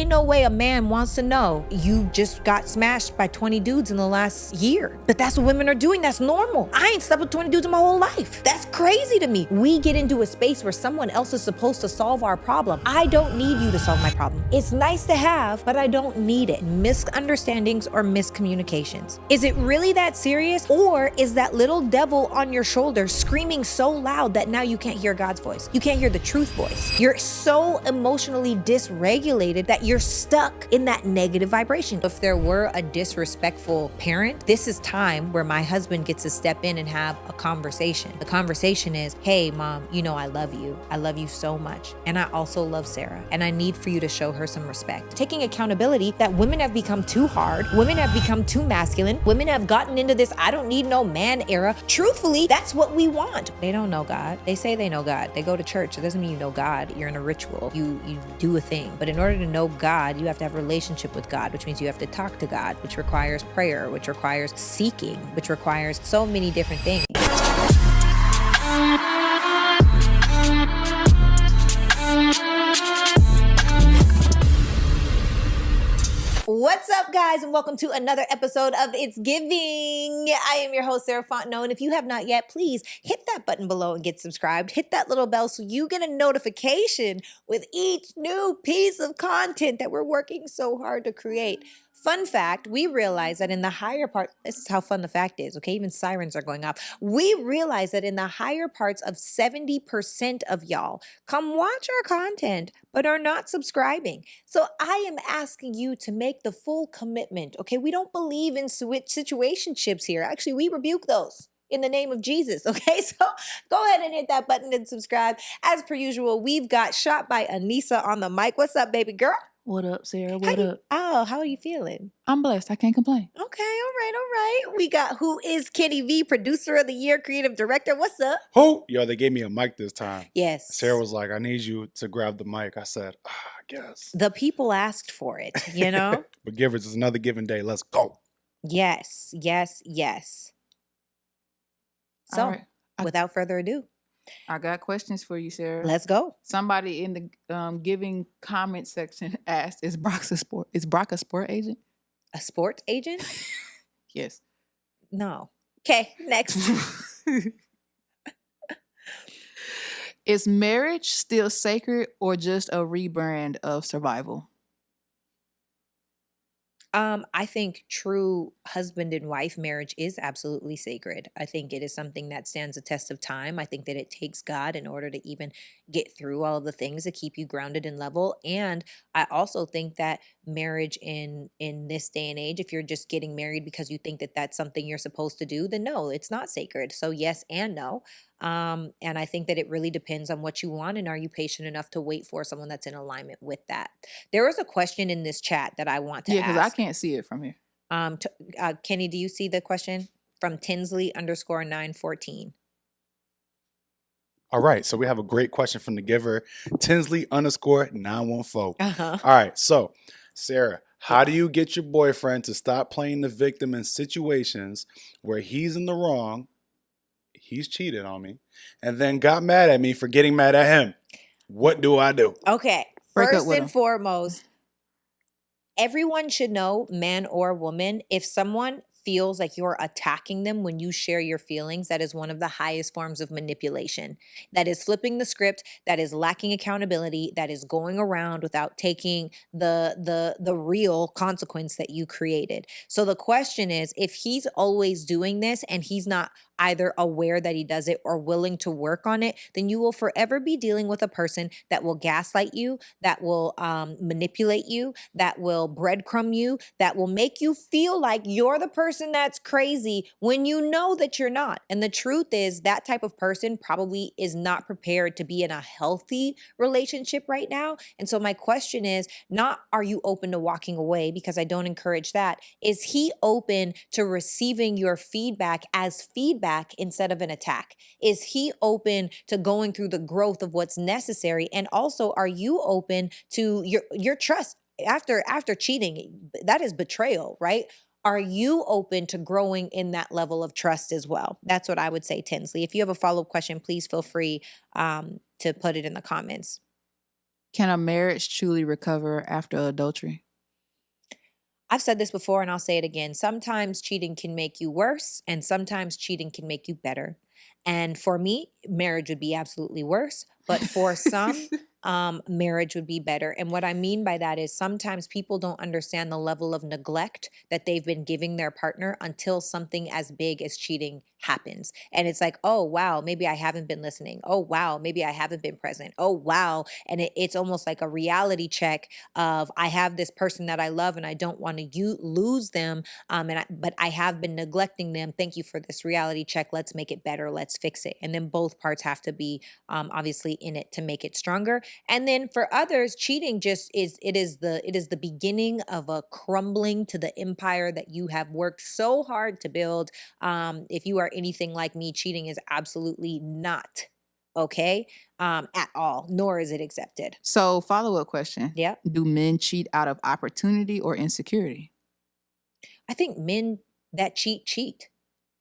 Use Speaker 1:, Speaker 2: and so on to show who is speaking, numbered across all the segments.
Speaker 1: Ain't no way a man wants to know you just got smashed by 20 dudes in the last year. But that's what women are doing. That's normal. I ain't slept with 20 dudes in my whole life. That's crazy to me. We get into a space where someone else is supposed to solve our problem. I don't need you to solve my problem. It's nice to have, but I don't need it. Misunderstandings or miscommunications. Is it really that serious? Or is that little devil on your shoulder screaming so loud that now you can't hear God's voice? You can't hear the truth voice. You're so emotionally dysregulated that you're stuck in that negative vibration. If there were a disrespectful parent, this is time where my husband gets to step in and have a conversation. The conversation is, hey mom, you know I love you. I love you so much. And I also love Sarah. And I need for you to show her some respect. Taking accountability that women have become too hard. Women have become too masculine. Women have gotten into this I don't need no man era. Truthfully, that's what we want. They don't know God. They say they know God. They go to church. It doesn't mean you know God. You're in a ritual. You do a thing. But in order to know God, you have to have a relationship with God, which means you have to talk to God, which requires prayer, which requires seeking, which requires so many different things. What's up, guys, and welcome to another episode of It's Giving. I am your host, Sarah Fontenot, and if you have not yet, please hit that button below and get subscribed. Hit that little bell so you get a notification with each new piece of content that we're working so hard to create. Fun fact, we realize that in the higher part, this is how fun the fact is, okay? Even sirens are going off. We realize that in the higher parts of 70% of y'all come watch our content, but are not subscribing. So I am asking you to make the full commitment, okay? We don't believe in situationships here. Actually, we rebuke those in the name of Jesus, okay? So go ahead and hit that button and subscribe. As per usual, we've got Shot by Anissa on the mic. What's up, baby girl?
Speaker 2: What up, Sarah? What up?
Speaker 1: How are you feeling?
Speaker 2: I'm blessed. I can't complain.
Speaker 1: Okay, all right. We got Who is Kenny V, Producer of the Year, Creative Director. What's up?
Speaker 3: Who? Yo, they gave me a mic this time.
Speaker 1: Yes.
Speaker 3: Sarah was like, I need you to grab the mic. I said, I guess.
Speaker 1: The people asked for it, you know?
Speaker 3: But givers, it's another giving day. Let's go.
Speaker 1: Yes. So,
Speaker 2: right.
Speaker 1: without further ado,
Speaker 2: I got questions for you, Sarah.
Speaker 1: let's go.
Speaker 2: Somebody in the giving comment section asked, "Is Brock a sport agent?"
Speaker 1: A sport agent?
Speaker 2: Yes.
Speaker 1: No. Okay, next.
Speaker 2: Is marriage still sacred or just a rebrand of survival?
Speaker 1: I think true husband and wife marriage is absolutely sacred. I think it is something that stands the test of time. I think that it takes God in order to even get through all of the things that keep you grounded and level. And I also think that marriage in this day and age, if you're just getting married because you think that that's something you're supposed to do, then no, it's not sacred. So yes and no. And I think that it really depends on what you want, and are you patient enough to wait for someone that's in alignment with that? There was a question in this chat that I want to ask.
Speaker 2: Yeah, because I can't see it from here.
Speaker 1: Kenny, do you see the question from Tinsley_914?
Speaker 3: All right. So we have a great question from the giver, Tinsley_914.
Speaker 1: Uh-huh.
Speaker 3: All right. So, Sarah, how do you get your boyfriend to stop playing the victim in situations where he's in the wrong? He's cheated on me and then got mad at me for getting mad at him. What do I do?
Speaker 1: Okay.
Speaker 2: Break up
Speaker 1: First
Speaker 2: with
Speaker 1: and
Speaker 2: him.
Speaker 1: foremost, everyone should know, man or woman, if someone feels like you're attacking them when you share your feelings, that is one of the highest forms of manipulation. That is flipping the script, that is lacking accountability, that is going around without taking the real consequence that you created. So the question is, if he's always doing this and he's not either aware that he does it or willing to work on it, then you will forever be dealing with a person that will gaslight you, that will manipulate you, that will breadcrumb you, that will make you feel like you're the person that's crazy when you know that you're not. And the truth is that type of person probably is not prepared to be in a healthy relationship right now. And so my question is not, are you open to walking away? Because I don't encourage that. Is he open to receiving your feedback as feedback instead of an attack? Is he open to going through the growth of what's necessary? And also, are you open to your trust after cheating? That is betrayal, right? Are you open to growing in that level of trust as well? That's what I would say, Tinsley. If you have a follow-up question, please feel free to put it in the comments.
Speaker 2: Can a marriage truly recover after adultery?
Speaker 1: I've said this before and I'll say it again. Sometimes cheating can make you worse, and sometimes cheating can make you better. And for me, marriage would be absolutely worse. But for some, marriage would be better. And what I mean by that is sometimes people don't understand the level of neglect that they've been giving their partner until something as big as cheating happens. And it's like, oh, wow, maybe I haven't been listening. Oh, wow, maybe I haven't been present. Oh, wow. And it's almost like a reality check of I have this person that I love and I don't want to lose them. But I have been neglecting them. Thank you for this reality check. Let's make it better. Let's fix it. And then both parts have to be obviously in it to make it stronger. And then for others, cheating just is the beginning of a crumbling to the empire that you have worked so hard to build. If you are anything like me, cheating is absolutely not okay at all, nor is it accepted.
Speaker 2: So, follow-up question.
Speaker 1: Yeah.
Speaker 2: Do men cheat out of opportunity or insecurity?
Speaker 1: I think men that cheat.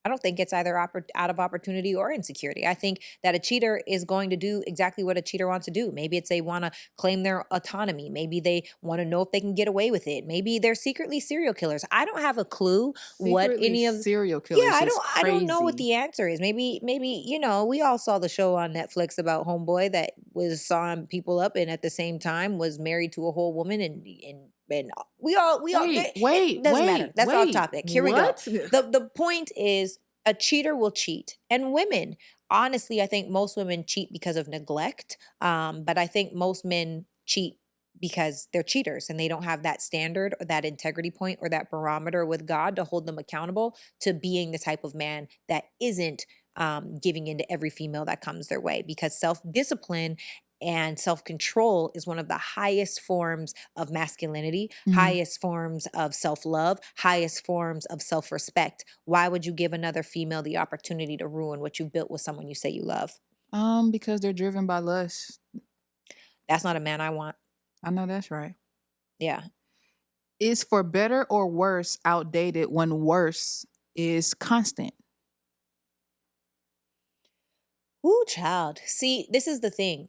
Speaker 1: I don't think it's either out of opportunity or insecurity. I think that a cheater is going to do exactly what a cheater wants to do. Maybe it's they want to claim their autonomy. Maybe they want to know if they can get away with it. Maybe they're secretly serial killers. I don't have a clue what
Speaker 2: Secretly
Speaker 1: any of
Speaker 2: serial killers.
Speaker 1: yeah,
Speaker 2: is
Speaker 1: I don't know what
Speaker 2: crazy.
Speaker 1: the answer is. Maybe we all saw the show on Netflix about homeboy that was sawing people up and at the same time was married to a whole woman and we all it doesn't matter. That's off topic. Here we go.
Speaker 2: What?
Speaker 1: The point is a cheater will cheat. And women, honestly, I think most women cheat because of neglect. But I think most men cheat because they're cheaters and they don't have that standard or that integrity point or that barometer with God to hold them accountable to being the type of man that isn't giving into every female that comes their way, because self-discipline and self-control is one of the highest forms of masculinity, highest forms of self-love, highest forms of self-respect. Why would you give another female the opportunity to ruin what you built with someone you say you love?
Speaker 2: Because they're driven by lust.
Speaker 1: That's not a man I want.
Speaker 2: I know that's right.
Speaker 1: Yeah.
Speaker 2: Is for better or worse outdated when worse is constant?
Speaker 1: Ooh, child. See, this is the thing.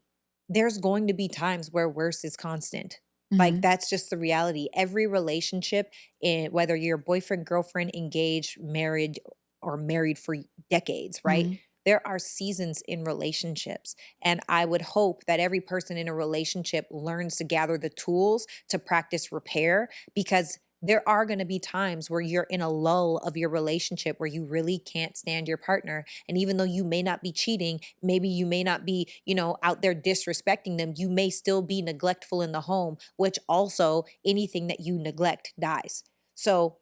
Speaker 1: There's going to be times where worse is constant. Like that's just the reality. Every relationship, whether you're boyfriend, girlfriend, engaged, married, or married for decades, right? There are seasons in relationships. And I would hope that every person in a relationship learns to gather the tools to practice repair, because there are going to be times where you're in a lull of your relationship where you really can't stand your partner. And even though you may not be cheating, maybe you may not be, out there disrespecting them, you may still be neglectful in the home, which also anything that you neglect dies. So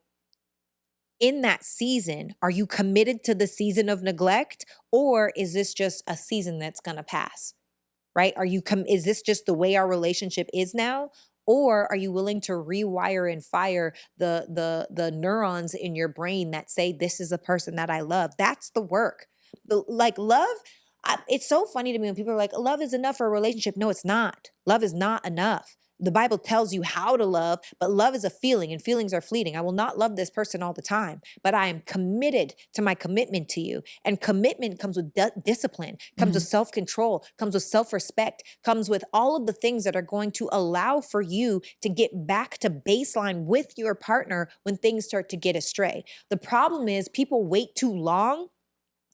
Speaker 1: in that season, are you committed to the season of neglect, or is this just a season that's going to pass? Right? Is this just the way our relationship is now? Or are you willing to rewire and fire the neurons in your brain that say, this is a person that I love? That's the work. Love, it's so funny to me when people are like, love is enough for a relationship. No, it's not. Love is not enough. The Bible tells you how to love, but love is a feeling and feelings are fleeting. I will not love this person all the time, but I am committed to my commitment to you. And commitment comes with discipline, comes with self-control, comes with self-respect, comes with all of the things that are going to allow for you to get back to baseline with your partner when things start to get astray. The problem is people wait too long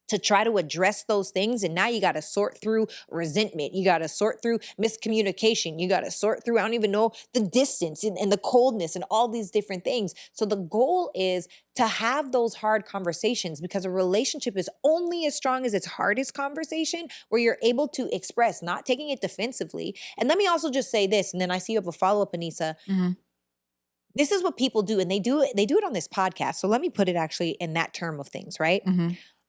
Speaker 1: to try to address those things. And now you got to sort through resentment. You got to sort through miscommunication. You got to sort through, I don't even know, the distance and the coldness and all these different things. So the goal is to have those hard conversations, because a relationship is only as strong as its hardest conversation, where you're able to express, not taking it defensively. And let me also just say this, and then I see you have a follow-up, Anissa. This is what people do, and they do it on this podcast. So let me put it actually in that term of things, right?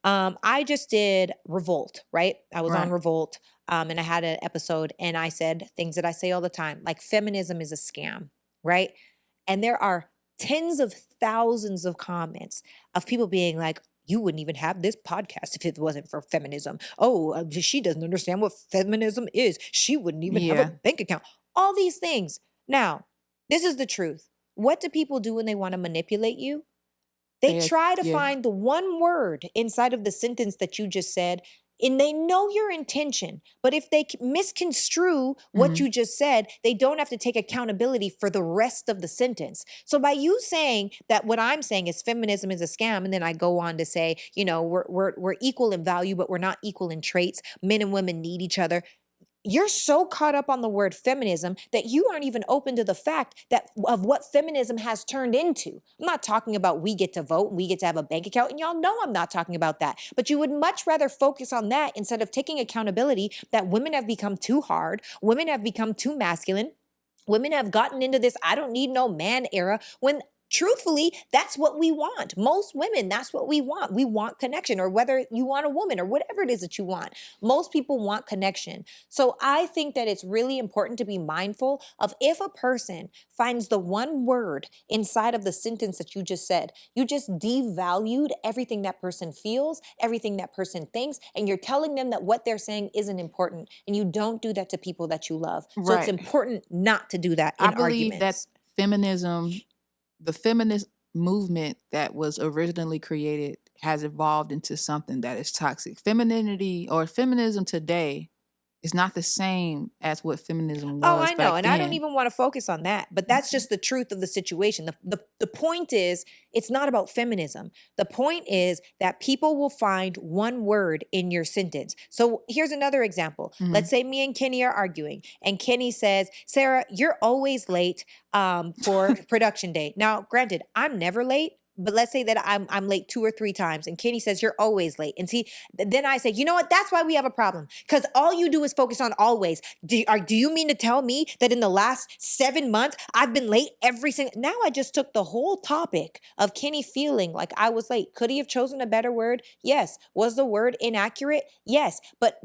Speaker 1: I just did Revolt, right? I was on Revolt, and I had an episode, and I said things that I say all the time, like feminism is a scam, right? And there are tens of thousands of comments of people being like, you wouldn't even have this podcast if it wasn't for feminism. Oh, she doesn't understand what feminism is. She wouldn't even have a bank account. All these things. Now, this is the truth. What do people do when they want to manipulate you? They try to find the one word inside of the sentence that you just said And they know your intention, but if they misconstrue what
Speaker 2: Mhm.
Speaker 1: you just said, they don't have to take accountability for the rest of the sentence. So by you saying that what I'm saying is feminism is a scam, and then I go on to say, you know, we're equal in value, but we're not equal in traits. Men and women need each other. You're so caught up on the word feminism that you aren't even open to the fact that of what feminism has turned into. I'm not talking about we get to vote and we get to have a bank account, and y'all know I'm not talking about that. But you would much rather focus on that instead of taking accountability that women have become too hard, women have become too masculine. Women have gotten into this I don't need no man era when truthfully, that's what we want. Most women, that's what we want. We want connection, or whether you want a woman or whatever it is that you want. Most people want connection. So I think that it's really important to be mindful of if a person finds the one word inside of the sentence that you just said, you just devalued everything that person feels, everything that person thinks, and you're telling them that what they're saying isn't important. And you don't do that to people that you love. So it's
Speaker 2: Right.
Speaker 1: important not to do that
Speaker 2: I
Speaker 1: in
Speaker 2: believe that
Speaker 1: arguments.
Speaker 2: feminism, the feminist movement that was originally created, has evolved into something that is toxic. Femininity or feminism today is not the same as what feminism
Speaker 1: Oh,
Speaker 2: was
Speaker 1: I know.
Speaker 2: back
Speaker 1: And I don't
Speaker 2: then.
Speaker 1: even want to focus on that. But that's just the truth of the situation. The point is, it's not about feminism. The point is that people will find one word in your sentence. So here's another example.
Speaker 2: Mhm.
Speaker 1: Let's say me and Kenny are arguing, and Kenny says, Sarah, you're always late for production day. Now, granted, I'm never late. But let's say that I'm late 2 or 3 times, and Kenny says you're always late. And see, then I say, you know what? That's why we have a problem. Because all you do is focus on always. Do you mean to tell me that in the last 7 months I've been late every single? Now I just took the whole topic of Kenny feeling like I was late. Could he have chosen a better word? Yes. Was the word inaccurate? Yes. But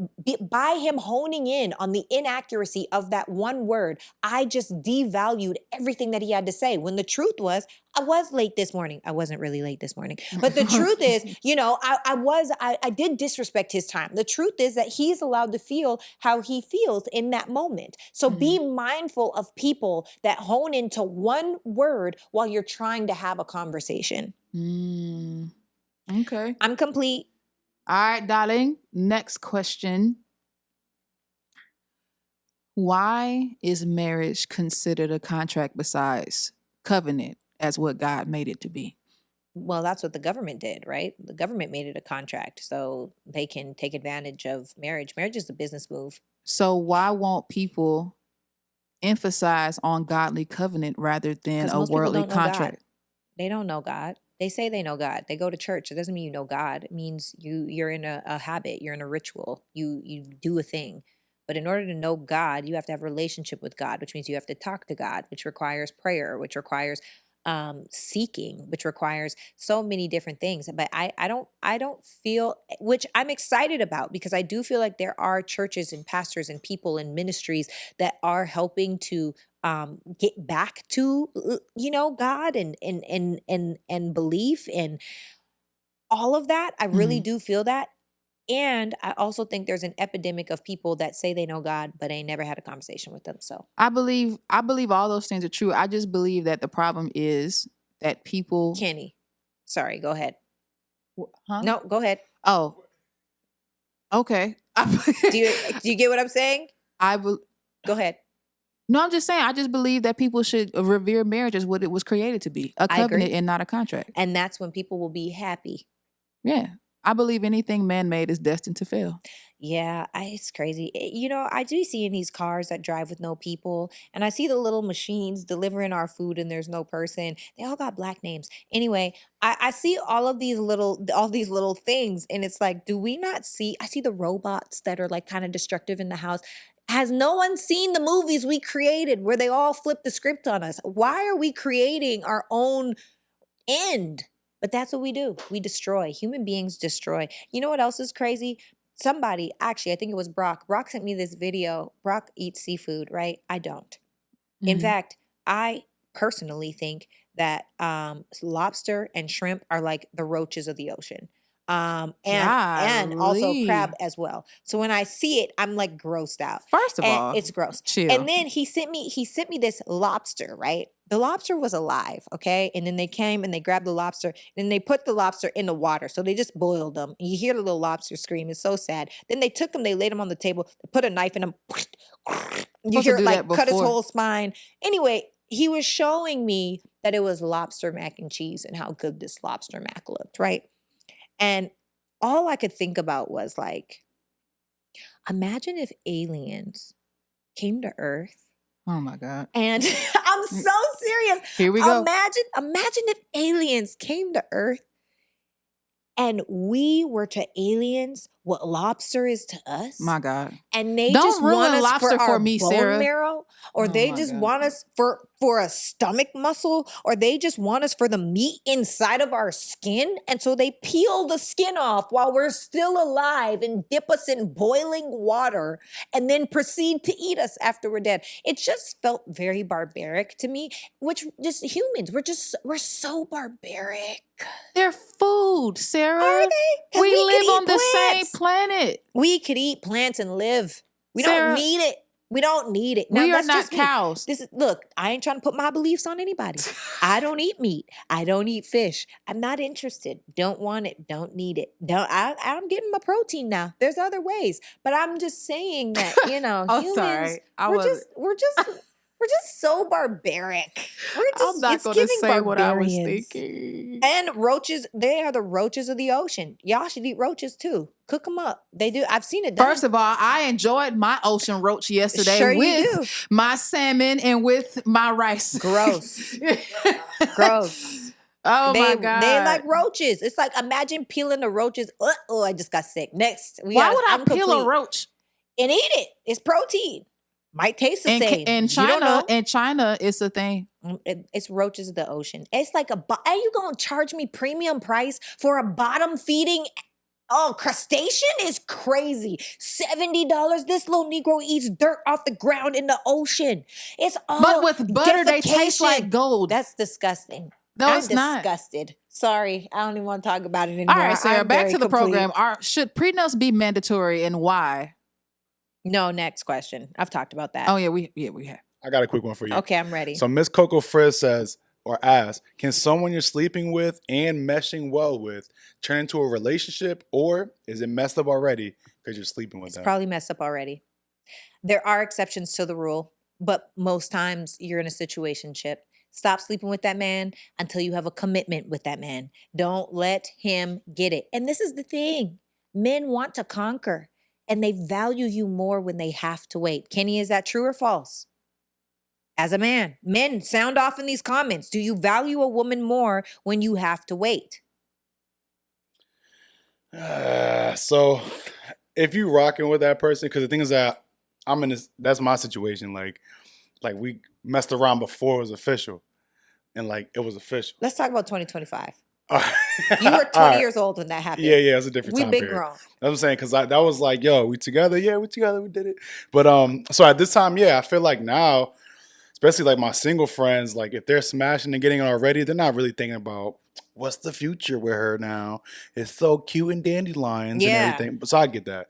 Speaker 1: by him honing in on the inaccuracy of that one word, I just devalued everything that he had to say. When the truth was, I was late this morning. I wasn't really late this morning. But the truth is, you know, I did disrespect his time. The truth is that he's allowed to feel how he feels in that moment. So be mindful of people that hone into one word while you're trying to have a conversation.
Speaker 2: Mm. Okay.
Speaker 1: I'm complete.
Speaker 2: All right, darling. Next question. Why is marriage considered a contract besides covenant as what God made it to be?
Speaker 1: Well, that's what the government did, right? The government made it a contract so they can take advantage of marriage. Marriage is a business move.
Speaker 2: So why won't people emphasize on godly covenant rather than
Speaker 1: Because
Speaker 2: a
Speaker 1: most people
Speaker 2: worldly
Speaker 1: don't know God.
Speaker 2: contract?
Speaker 1: They don't know God. They say they know God. They go to church. It doesn't mean you know God. It means you're in a habit. You're in a ritual. You do a thing. But in order to know God, you have to have a relationship with God, which means you have to talk to God, which requires prayer, which requires seeking, which requires so many different things. But I don't feel, which I'm excited about, because I do feel like there are churches and pastors and people and ministries that are helping to get back to God and belief and all of that. I really
Speaker 2: Mhm.
Speaker 1: do feel that. And I also think there's an epidemic of people that say they know God but ain't never had a conversation with them. So
Speaker 2: I believe all those things are true. I just believe that the problem is that people
Speaker 1: Kenny, sorry, go ahead.
Speaker 2: huh?
Speaker 1: No, go ahead.
Speaker 2: Oh, okay.
Speaker 1: Do you get what I'm saying?
Speaker 2: I be-
Speaker 1: Go ahead.
Speaker 2: No, I'm just saying I just believe that people should revere marriage as what it was created to be, a
Speaker 1: I agree.
Speaker 2: covenant and not a contract.
Speaker 1: And that's when people will be happy.
Speaker 2: Yeah. I believe anything man-made is destined to fail.
Speaker 1: Yeah, it's crazy. I do see in these cars that drive with no people, and I see the little machines delivering our food, and there's no person. They all got black names. Anyway, I see all these little things, and it's like, do we not see? I see the robots that are like kind of destructive in the house. Has no one seen the movies we created where they all flip the script on us? Why are we creating our own end? But that's what we do. We destroy. Human beings destroy. You know what else is crazy? Somebody, actually, I think it was Brock. Brock sent me this video. Brock eats seafood, right? I don't. In
Speaker 2: Mhm.
Speaker 1: fact, I personally think that lobster and shrimp are like the roaches of the ocean. And also crab
Speaker 2: Golly.
Speaker 1: as well. So when I see it, I'm like grossed out.
Speaker 2: First of
Speaker 1: And
Speaker 2: all,
Speaker 1: it's gross.
Speaker 2: chill.
Speaker 1: And then he sent me this lobster, right? The lobster was alive, okay? And then they came and they grabbed the lobster and they put the lobster in the water. So they just boiled them. And you hear the little lobster scream. It's so sad. Then they took him, they laid him on the table, they put a knife in him. You
Speaker 2: Supposed to
Speaker 1: hear it
Speaker 2: do that
Speaker 1: like cut his
Speaker 2: before.
Speaker 1: whole spine. Anyway, he was showing me that it was lobster mac and cheese and how good this lobster mac looked, right? And all I could think about was like, imagine if aliens came to Earth.
Speaker 2: Oh my God.
Speaker 1: And I'm so serious.
Speaker 2: Here we go.
Speaker 1: Imagine if aliens came to Earth and we were to aliens what lobster is to us.
Speaker 2: My God.
Speaker 1: And they
Speaker 2: Don't
Speaker 1: just
Speaker 2: ruin
Speaker 1: want us
Speaker 2: lobster
Speaker 1: for
Speaker 2: for
Speaker 1: our
Speaker 2: me,
Speaker 1: bone
Speaker 2: Sarah.
Speaker 1: marrow, or
Speaker 2: Oh
Speaker 1: they
Speaker 2: my
Speaker 1: just
Speaker 2: God.
Speaker 1: want us for a stomach muscle, or they just want us for the meat inside of our skin. And so they peel the skin off while we're still alive and dip us in boiling water and then proceed to eat us after we're dead. It just felt very barbaric to me, which just humans, we're so barbaric.
Speaker 2: They're food, Sarah.
Speaker 1: Are they? 'Cause
Speaker 2: We
Speaker 1: could
Speaker 2: live
Speaker 1: eat
Speaker 2: on the same
Speaker 1: plants.
Speaker 2: planet.
Speaker 1: We could eat plants and live. We
Speaker 2: Sarah,
Speaker 1: don't need it. We don't need it.
Speaker 2: we are
Speaker 1: that's
Speaker 2: not
Speaker 1: just me.
Speaker 2: cows.
Speaker 1: Look, I ain't trying to put my beliefs on anybody. I don't eat meat. I don't eat fish. I'm not interested. Don't want it. Don't need it. I'm getting my protein now. There's other ways. But I'm just saying that,
Speaker 2: Oh,
Speaker 1: humans,
Speaker 2: sorry.
Speaker 1: we're just so barbaric.
Speaker 2: I'm not
Speaker 1: it's
Speaker 2: going to
Speaker 1: giving
Speaker 2: say what I was
Speaker 1: barbarians.
Speaker 2: thinking.
Speaker 1: And roaches, they are the roaches of the ocean. Y'all should eat roaches too. Cook them up. They do. I've seen it done.
Speaker 2: First of all, I enjoyed my ocean roach yesterday
Speaker 1: Sure you
Speaker 2: with my salmon and with my rice.
Speaker 1: Gross. Gross.
Speaker 2: Oh my God.
Speaker 1: They like roaches. It's like, imagine peeling the roaches. Oh, I just got sick. Next.
Speaker 2: Why would I peel a roach?
Speaker 1: And eat it? It's protein. Might taste the same.
Speaker 2: In China, it's a thing.
Speaker 1: It's roaches of the ocean. It's like are you going to charge me premium price for a bottom feeding? Oh, crustacean is crazy. $70. This little Negro eats dirt off the ground in the ocean. It's all
Speaker 2: But with butter, they taste
Speaker 1: defecation.
Speaker 2: like gold.
Speaker 1: That's disgusting.
Speaker 2: No,
Speaker 1: I'm
Speaker 2: it's not.
Speaker 1: disgusted. Sorry, I don't even want to talk about it anymore.
Speaker 2: All right, Sarah,
Speaker 1: I'm
Speaker 2: back
Speaker 1: very
Speaker 2: to the
Speaker 1: complete.
Speaker 2: program. Should prenups be mandatory and why?
Speaker 1: No, next question. I've talked about that.
Speaker 2: Oh, yeah, we have.
Speaker 3: I got a quick one for you.
Speaker 1: Okay, I'm ready.
Speaker 3: So Miss Coco Frizz says or asks, can someone you're sleeping with and meshing well with turn into a relationship, or is it messed up already because you're sleeping with
Speaker 1: It's
Speaker 3: them?
Speaker 1: probably messed up already. There are exceptions to the rule, but most times you're in a situationship. Stop sleeping with that man until you have a commitment with that man. Don't let him get it. And this is the thing. Men want to conquer, and they value you more when they have to wait. Kenny, is that true or false? As a man, men, sound off in these comments. Do you value a woman more when you have to wait?
Speaker 3: So if you rocking with that person, because the thing is that I'm in this, that's my situation. Like we messed around before it was official, and like it was official.
Speaker 1: Let's talk about 2025.
Speaker 3: You
Speaker 1: You were 20 years old when that happened.
Speaker 3: Yeah, it's a different time
Speaker 1: We've been
Speaker 3: period.
Speaker 1: grown.
Speaker 3: That's what I'm saying, because that was like, yo, we together? Yeah, we together, we did it. But so at this time, yeah, I feel like now, especially like my single friends, like if they're smashing and getting it already, they're not really thinking about what's the future with her now. It's so cute and dandelions and everything. So I get that.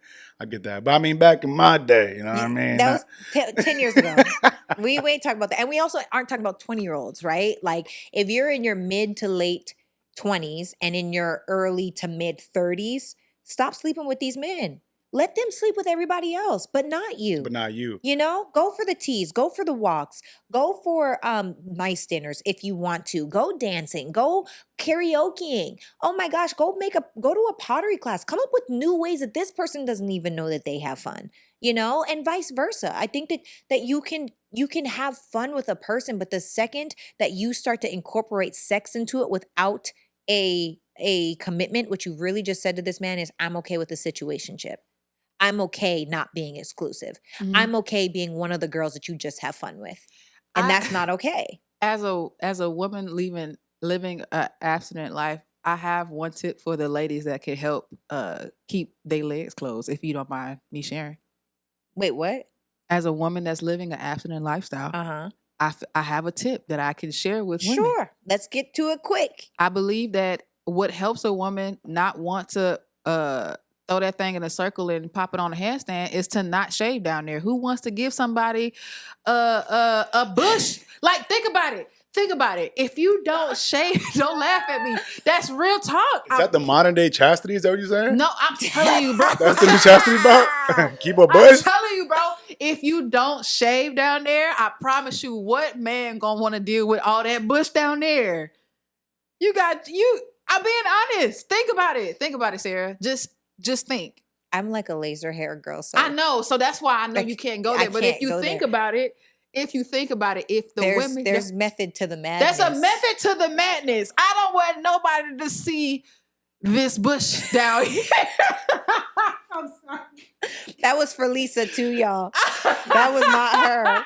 Speaker 3: But I mean, back in my day, you know what I mean?
Speaker 1: That was 10 years ago. We ain't talking about that. And we also aren't talking about 20-year-olds, right? Like if you're in your mid to late 20s and in your early to mid 30s, stop sleeping with these men. Let them sleep with everybody else, but not you. Go for the teas, go for the walks, go for nice dinners if you want to. Go dancing, go karaokeing. Oh my gosh, go to a pottery class. Come up with new ways that this person doesn't even know that they have fun. And vice versa. I think that you can have fun with a person, but the second that you start to incorporate sex into it without a commitment, what you really just said to this man is, I'm okay with the situationship. I'm okay not being exclusive.
Speaker 2: Mm-hmm.
Speaker 1: I'm okay being one of the girls that you just have fun with. And that's not okay.
Speaker 2: As a woman living an abstinent life, I have one tip for the ladies that can help keep their legs closed, if you don't mind me sharing.
Speaker 1: Wait, what?
Speaker 2: As a woman that's living an abstinent lifestyle, I have a tip that I can share with women.
Speaker 1: Sure. Let's get to it quick.
Speaker 2: I believe that what helps a woman not want to throw that thing in a circle and pop it on a handstand is to not shave down there. Who wants to give somebody a bush? Like, think about it. think about it. If you don't shave, don't laugh at me. That's real talk.
Speaker 3: Is that the modern day chastity? Is that what you're saying?
Speaker 2: No, I'm telling you, bro.
Speaker 3: That's the new chastity belt? Keep a
Speaker 2: I'm
Speaker 3: bush?
Speaker 2: telling you, bro. If you don't shave down there, I promise you, what man gonna want to deal with all that bush down there? I'm being honest. Think about it. Think about it, Sarah. Just think.
Speaker 1: I'm like a laser hair girl, so
Speaker 2: I know. So that's why I know you can't go there. But if you think about it, if the women,
Speaker 1: there's method to the madness.
Speaker 2: there's a method to the madness. I don't want nobody to see this bush down here. I'm sorry.
Speaker 1: That was for Lisa too, y'all. That was not her.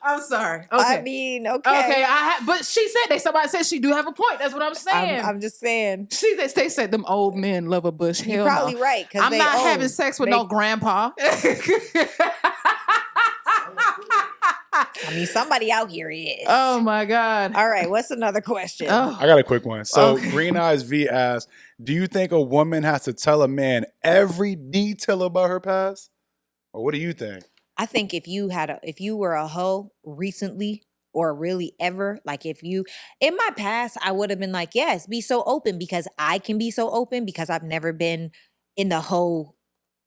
Speaker 2: I'm sorry. Okay.
Speaker 1: I mean, okay.
Speaker 2: Okay, but somebody said she do have a point. That's what I'm saying.
Speaker 1: I'm just saying.
Speaker 2: They said them old men love a bush.
Speaker 1: You're
Speaker 2: Hell
Speaker 1: probably
Speaker 2: no.
Speaker 1: right.
Speaker 2: I'm not having sex with no grandpa.
Speaker 1: I mean, somebody out here is.
Speaker 2: Oh my God.
Speaker 1: All right, what's another question?
Speaker 2: Oh.
Speaker 3: I got a quick one. So Green Eyes V asks, do you think a woman has to tell a man every detail about her past? Or what do you think?
Speaker 1: I think if you were a hoe recently or really ever, like in my past, I would have been like, yes, be so open, because I can be so open because I've never been in the hoe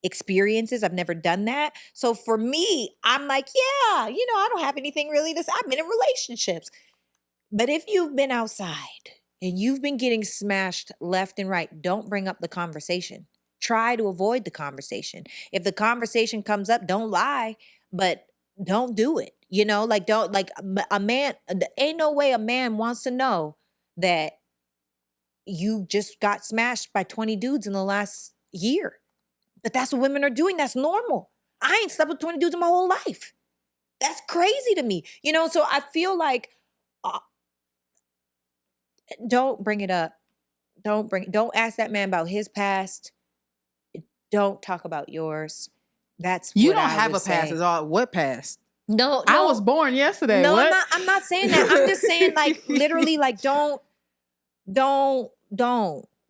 Speaker 1: experiences. I've never done that. So for me, I'm like, yeah, I don't have anything really to say. I've been in relationships. But if you've been outside and you've been getting smashed left and right, don't bring up the conversation. Try to avoid the conversation. If the conversation comes up, don't lie, but don't do it. A man, ain't no way a man wants to know that you just got smashed by 20 dudes in the last year. But that's what women are doing. That's normal. I ain't slept with 20 dudes in my whole life. That's crazy to me. So I feel like don't bring it up. Don't ask that man about his past. Don't talk about yours. That's
Speaker 2: you
Speaker 1: what
Speaker 2: don't
Speaker 1: I
Speaker 2: have
Speaker 1: would
Speaker 2: a past.
Speaker 1: say.
Speaker 2: Is all what past?
Speaker 1: No,
Speaker 2: I was born yesterday.
Speaker 1: No,
Speaker 2: what?
Speaker 1: I'm not saying that. I'm just saying, like, literally, like, don't,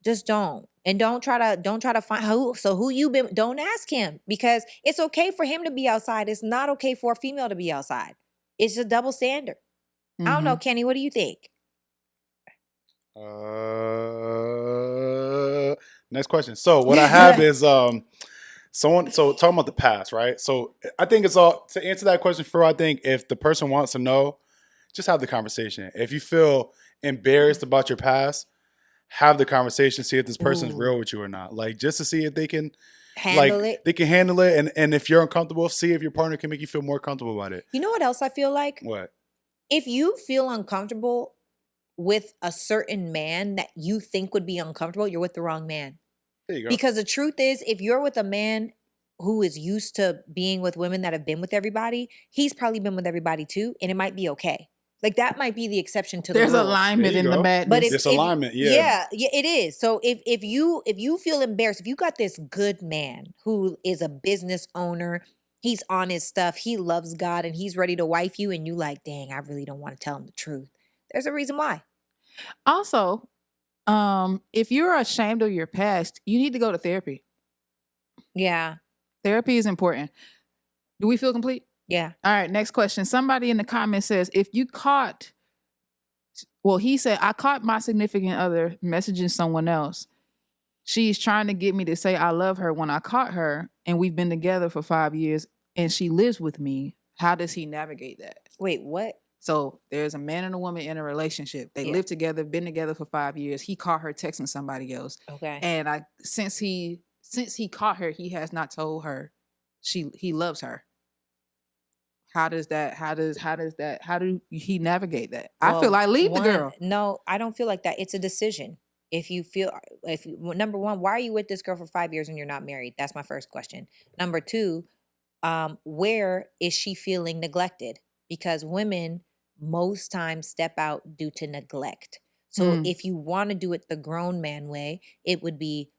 Speaker 1: just don't. And don't try to find who you been. Don't ask him, because it's okay for him to be outside. It's not okay for a female to be outside. It's a double standard.
Speaker 2: Mm-hmm.
Speaker 1: I don't know, Kenny. What do you think?
Speaker 3: Next question. So what I have is talking about the past, right? So I think it's all to answer that question for. I think if the person wants to know, just have the conversation. If you feel embarrassed about your past, have the conversation. See if this person's real with you or not. Like, just to see if they can
Speaker 1: handle it.
Speaker 3: They can handle it, and if you're uncomfortable, see if your partner can make you feel more comfortable about it.
Speaker 1: You know what else I feel like?
Speaker 3: What?
Speaker 1: If you feel uncomfortable with a certain man that you think would be uncomfortable, you're with the wrong man.
Speaker 3: There you go.
Speaker 1: Because the truth is, if you're with a man who is used to being with women that have been with everybody, he's probably been with everybody too, and it might be okay. Like, that might be the exception to the rule.
Speaker 2: There's alignment in the madness.
Speaker 1: But
Speaker 3: there's alignment, yeah,
Speaker 1: it is. So if you feel embarrassed, if you got this good man who is a business owner, he's on his stuff, he loves God, and he's ready to wife you, and you like, dang, I really don't want to tell him the truth. There's a reason why.
Speaker 2: Also, if you're ashamed of your past, you need to go to therapy.
Speaker 1: Yeah.
Speaker 2: Therapy is important. Do we feel complete?
Speaker 1: Yeah.
Speaker 2: All right, next question. Somebody in the comments says, he said, I caught my significant other messaging someone else. She's trying to get me to say I love her when I caught her, and we've been together for 5 years, and she lives with me. How does he navigate that?
Speaker 1: Wait, what?
Speaker 2: So there's a man and a woman in a relationship. They live together, been together for 5 years. He caught her texting somebody else.
Speaker 1: Okay.
Speaker 2: And since he caught her, he has not told her he loves her. How do he navigate that? Well, I feel like leave the girl.
Speaker 1: No, I don't feel like that. It's a decision. Number one, why are you with this girl for 5 years and you're not married? That's my first question. Number two, where is she feeling neglected? Because women most times step out due to neglect. So if you want to do it the grown man way, it would be,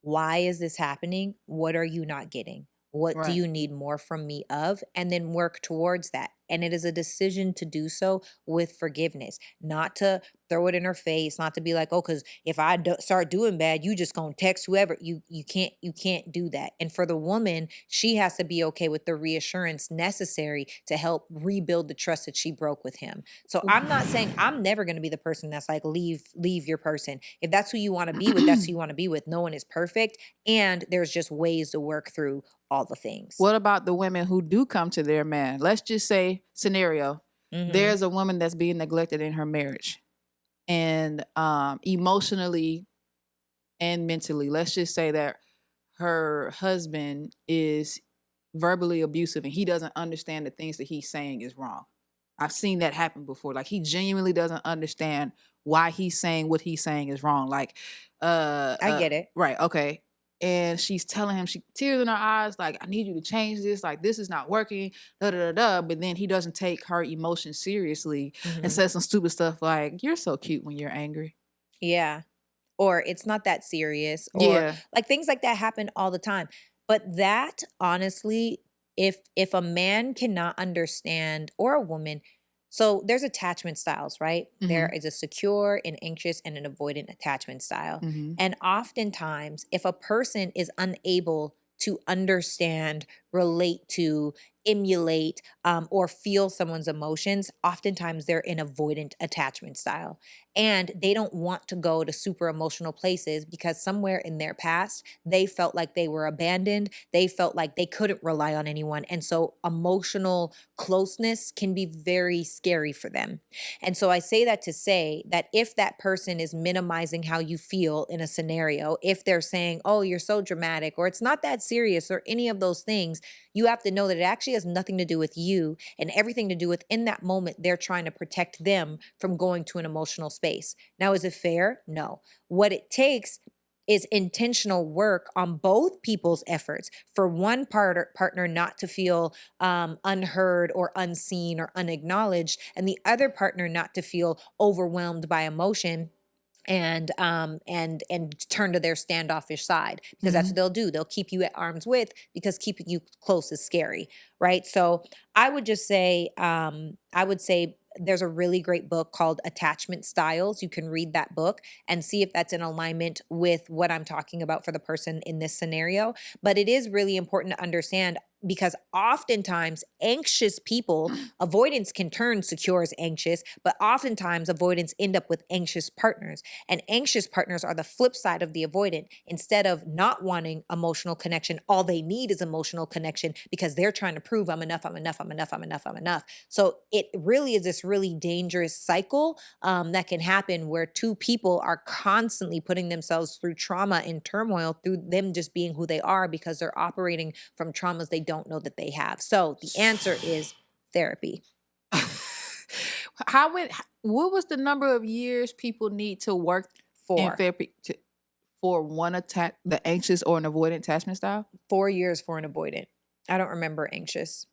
Speaker 1: why is this happening? What are you not getting? What do you need more from me of? And then work towards that. And it is a decision to do so with forgiveness, not to throw it in her face, not to be like, oh, because if I start doing bad, you just gonna text whoever. You can't do that. And for the woman, she has to be okay with the reassurance necessary to help rebuild the trust that she broke with him. So I'm not saying I'm never gonna be the person that's like, leave your person. If that's who you want to be with, that's who you want to be with. No one is perfect. And there's just ways to work through all the things.
Speaker 2: What about the women who do come to their man? Let's just say scenario. There's a woman that's being neglected in her marriage, and emotionally and mentally. Let's just say that her husband is verbally abusive and he doesn't understand the things that he's saying is wrong. I've seen that happen before. Like, he genuinely doesn't understand why he's saying what he's saying is wrong. Like,
Speaker 1: I get it.
Speaker 2: right, okay. And she's telling him, she tears in her eyes, like, I need you to change this. Like, this is not working. Da da da da. But then he doesn't take her emotions seriously and says some stupid stuff like, "You're so cute when you're angry."
Speaker 1: Yeah. Or it's not that serious, or
Speaker 2: Yeah.
Speaker 1: like things like that happen all the time. But that honestly, if a man cannot understand, or a woman, so there's attachment styles, right? There is a secure, an anxious, and an avoidant attachment style. And oftentimes, if a person is unable to understand, relate to, emulate, or feel someone's emotions, oftentimes they're in avoidant attachment style. And they don't want to go to super emotional places because somewhere in their past, they felt like they were abandoned. They felt like they couldn't rely on anyone. And so emotional closeness can be very scary for them. And so I say that to say that if that person is minimizing how you feel in a scenario, if they're saying, oh, you're so dramatic, or it's not that serious, or any of those things, you have to know that it actually has nothing to do with you and everything to do with, in that moment, they're trying to protect them from going to an emotional space. Now, is it fair? No. What it takes is intentional work on both people's efforts for one partner not to feel unheard or unseen or unacknowledged, and the other partner not to feel overwhelmed by emotion and turn to their standoffish side, because that's what they'll do. They'll keep you at arm's width because keeping you close is scary, right? So I would just say, there's a really great book called Attachment Styles. You can read that book and see if that's in alignment with what I'm talking about for the person in this scenario. But it is really important to understand, because oftentimes anxious people, avoidance can turn secure as anxious, but oftentimes avoidance end up with anxious partners. And anxious partners are the flip side of the avoidant. Instead of not wanting emotional connection, all they need is emotional connection because they're trying to prove I'm enough, I'm enough, I'm enough, I'm enough, I'm enough. So it really is this really dangerous cycle that can happen, where two people are constantly putting themselves through trauma and turmoil through them just being who they are, because they're operating from traumas they don't know that they have. So the answer is therapy.
Speaker 2: What was the number of years people need to work in
Speaker 1: 4.
Speaker 2: therapy for one the anxious or an avoidant attachment style?
Speaker 1: 4 years for an avoidant. I don't remember anxious.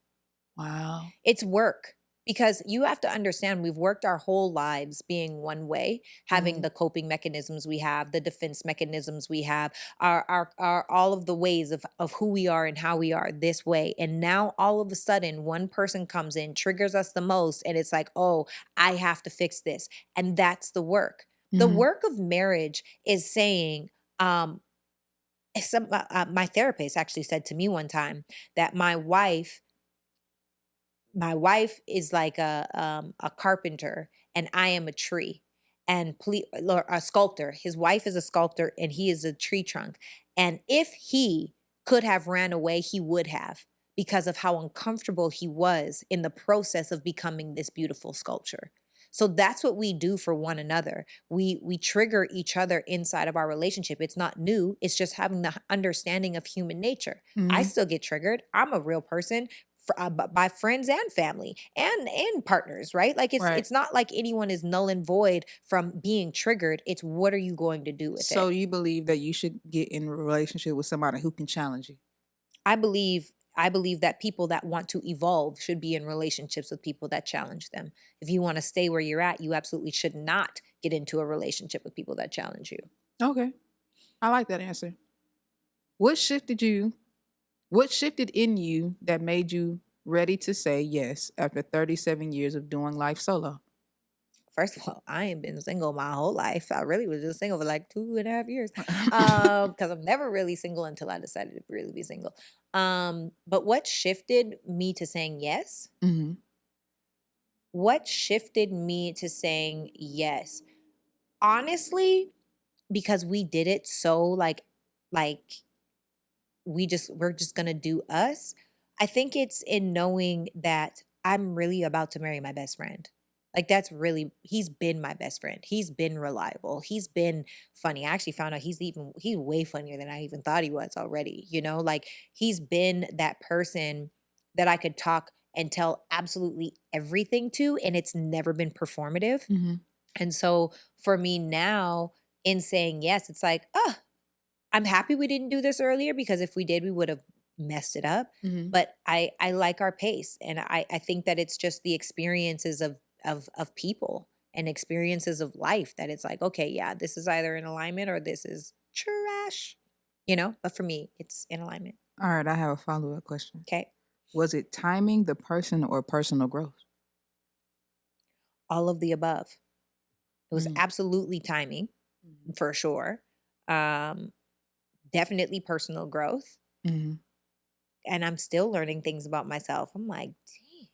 Speaker 2: Wow.
Speaker 1: It's work. Because you have to understand, we've worked our whole lives being one way, having the coping mechanisms we have, the defense mechanisms we have, our all of the ways of who we are and how we are this way. And now all of a sudden, one person comes in, triggers us the most, and it's like, oh, I have to fix this. And that's the work. The work of marriage is saying, my therapist actually said to me one time that my wife is like a carpenter and I am a tree, and or a sculptor. His wife is a sculptor and he is a tree trunk. And if he could have ran away, he would have, because of how uncomfortable he was in the process of becoming this beautiful sculpture. So that's what we do for one another. We trigger each other inside of our relationship. It's not new. It's just having the understanding of human nature. I still get triggered. I'm a real person by friends and family and partners, right? Like it's not like anyone is null and void from being triggered. It's what are you going to do with it?
Speaker 2: So you believe that you should get in a relationship with somebody who can challenge you?
Speaker 1: I believe that people that want to evolve should be in relationships with people that challenge them. If you want to stay where you're at, you absolutely should not get into a relationship with people that challenge you.
Speaker 2: Okay. I like that answer. What shifted in you that made you ready to say yes after 37 years of doing life solo?
Speaker 1: First of all, I ain't been single my whole life. I really was just single for like 2.5 years. Because I'm never really single until I decided to really be single. But what shifted me to saying yes?
Speaker 2: hmm
Speaker 1: What shifted me to saying yes? Honestly, because we did it so like we're just gonna do us. I think it's in knowing that I'm really about to marry my best friend. Like that's really he's been my best friend. He's been reliable. He's been funny. I actually found out he's way funnier than I even thought he was already. Like he's been that person that I could talk and tell absolutely everything to, and it's never been performative.
Speaker 2: hmm
Speaker 1: And so for me now, in saying yes, it's like, oh, I'm happy we didn't do this earlier because if we did, we would have messed it up.
Speaker 2: hmm
Speaker 1: But I like our pace, and I think that it's just the experiences of people and experiences of life that it's like, okay, yeah, this is either in alignment or this is trash. But for me, it's in alignment.
Speaker 2: All right, I have a follow-up question.
Speaker 1: Okay,
Speaker 2: Was it timing, the person, or personal growth?
Speaker 1: all of the above. It was
Speaker 2: Mm-hmm.
Speaker 1: absolutely timing for sure. Um, Definitely personal growth.
Speaker 2: Mm-hmm.
Speaker 1: And I'm still learning things about myself. I'm like, dang,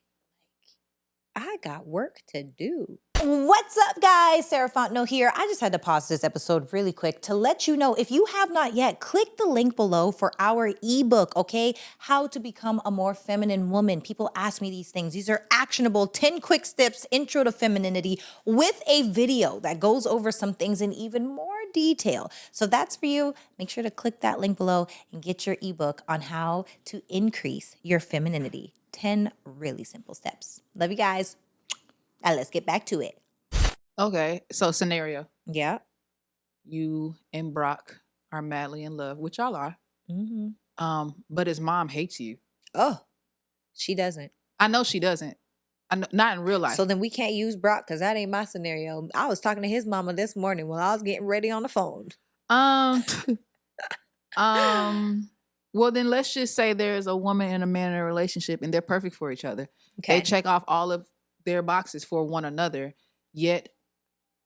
Speaker 1: I got work to do. What's up, guys? Sarah Fontenot here. I just had to pause this episode really quick to let you know if you have not yet, click the link below for our ebook, okay? How to become a more feminine woman. People ask me these things. These are actionable 10 quick steps, intro to femininity, with a video that goes over some things in even more detail. So that's for you. Make sure to click that link below and get your ebook on how to increase your femininity. 10 really simple steps. Love you guys. Now let's get back to it.
Speaker 2: Okay, so scenario.
Speaker 1: Yeah.
Speaker 2: You and Brock are madly in love, which y'all are.
Speaker 1: Mm-hmm.
Speaker 2: But his mom hates you.
Speaker 1: Oh, she doesn't.
Speaker 2: I know she doesn't. I know, not in real life.
Speaker 1: So then we can't use Brock because that ain't my scenario. I was talking to his mama this morning while I was getting ready on the phone.
Speaker 2: Um, well, then let's just say there's a woman and a man in a relationship and they're perfect for each other.
Speaker 1: Okay.
Speaker 2: They check off all of their boxes for one another, yet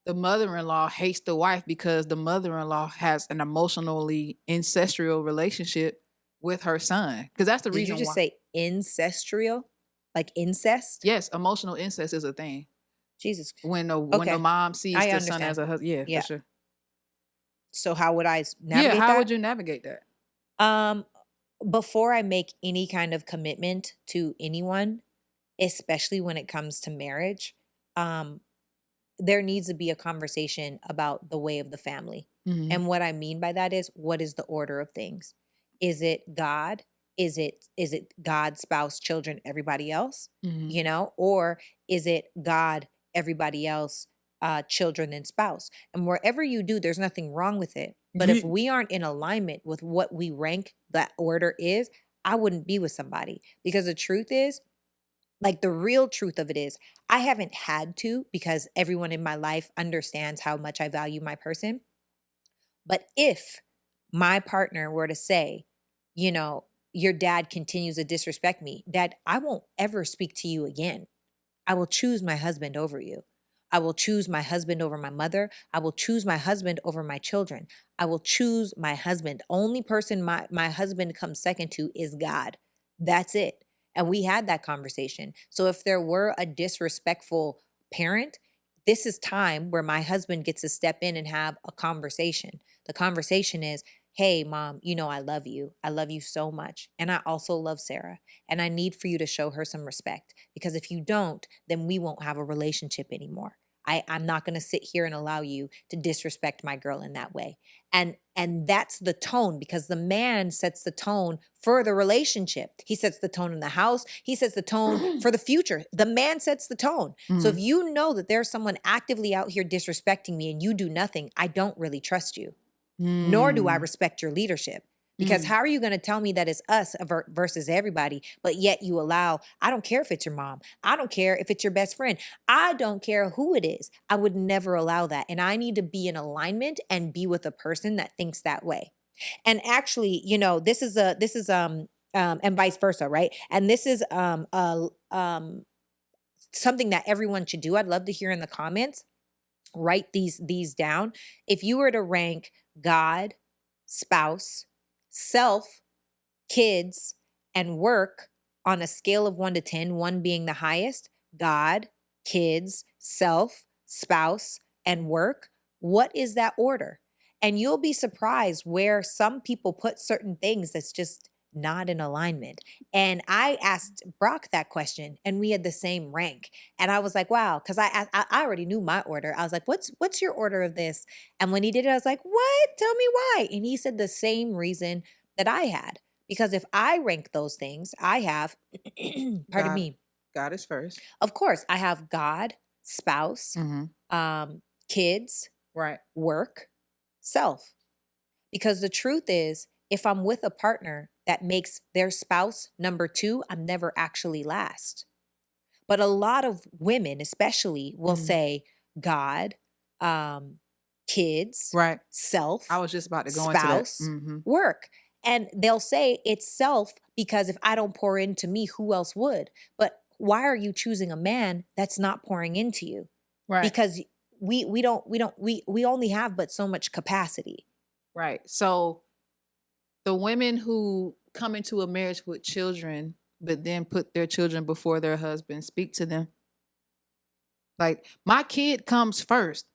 Speaker 2: the mother-in-law hates the wife because the mother-in-law has an emotionally incestual relationship with her son. Because that's the
Speaker 1: Did
Speaker 2: reason
Speaker 1: you just
Speaker 2: why.
Speaker 1: say incestual? Like incest?
Speaker 2: Yes, emotional incest is a thing.
Speaker 1: Jesus.
Speaker 2: When the
Speaker 1: Okay.
Speaker 2: mom sees
Speaker 1: I
Speaker 2: the son
Speaker 1: understand.
Speaker 2: as a husband. Yeah,
Speaker 1: Yeah.
Speaker 2: for sure.
Speaker 1: So how would I navigate
Speaker 2: Yeah, how
Speaker 1: that?
Speaker 2: would you navigate that?
Speaker 1: Before I make any kind of commitment to anyone, especially when it comes to marriage, there needs to be a conversation about the way of the family.
Speaker 2: Mhm.
Speaker 1: And what I mean by that is, what is the order of things? Is it God? Is it God, spouse, children, everybody else?
Speaker 2: Mhm.
Speaker 1: Or is it God, everybody else, children, and spouse? And wherever you do, there's nothing wrong with it. But if we aren't in alignment with what we rank that order is, I wouldn't be with somebody. Because the truth is, like the real truth of it is, I haven't had to because everyone in my life understands how much I value my person. But if my partner were to say, your dad continues to disrespect me, Dad, I won't ever speak to you again. I will choose my husband over you. I will choose my husband over my mother. I will choose my husband over my children. I will choose my husband. Only person my husband comes second to is God. That's it. And we had that conversation. So if there were a disrespectful parent, this is time where my husband gets to step in and have a conversation. The conversation is, hey, mom, I love you. I love you so much. And I also love Sarah. And I need for you to show her some respect because if you don't, then we won't have a relationship anymore. I'm not going to sit here and allow you to disrespect my girl in that way. And that's the tone because the man sets the tone for the relationship. He sets the tone in the house. He sets the tone for the future. The man sets the tone. So if you know that there's someone actively out here disrespecting me and you do nothing, I don't really trust you. Nor do I respect your leadership. Because how are you going to tell me that it's us versus everybody, but yet you allow, I don't care if it's your mom. I don't care if it's your best friend. I don't care who it is. I would never allow that. And I need to be in alignment and be with a person that thinks that way. And actually, this is and vice versa, right? And this is something that everyone should do. I'd love to hear in the comments. Write these down. If you were to rank God, spouse, self, kids, and work on a scale of 1 to 10, 1 being the highest, God, kids, self, spouse, and work, what is that order? And you'll be surprised where some people put certain things that's just not in alignment. And I asked Brock that question and we had the same rank. And I was like, wow, because I already knew my order. I was like, what's your order of this? And when he did it, I was like, what? Tell me why. And he said the same reason that I had. Because if I rank those things, I have, pardon
Speaker 2: God,
Speaker 1: me,
Speaker 2: God is first.
Speaker 1: of course, I have God, spouse, kids,
Speaker 2: Right.
Speaker 1: work, self. Because the truth is, if I'm with a partner that makes their spouse number 2, I'm never actually last. But a lot of women, especially, will say God, kids,
Speaker 2: Right.
Speaker 1: self,
Speaker 2: I was just about to go
Speaker 1: spouse,
Speaker 2: into that.
Speaker 1: work. And they'll say it's self because if I don't pour into me, who else would? But why are you choosing a man that's not pouring into you?
Speaker 2: Right.
Speaker 1: Because we only have but so much capacity.
Speaker 2: Right. So the women who come into a marriage with children, but then put their children before their husband, speak to them. Like, my kid comes first.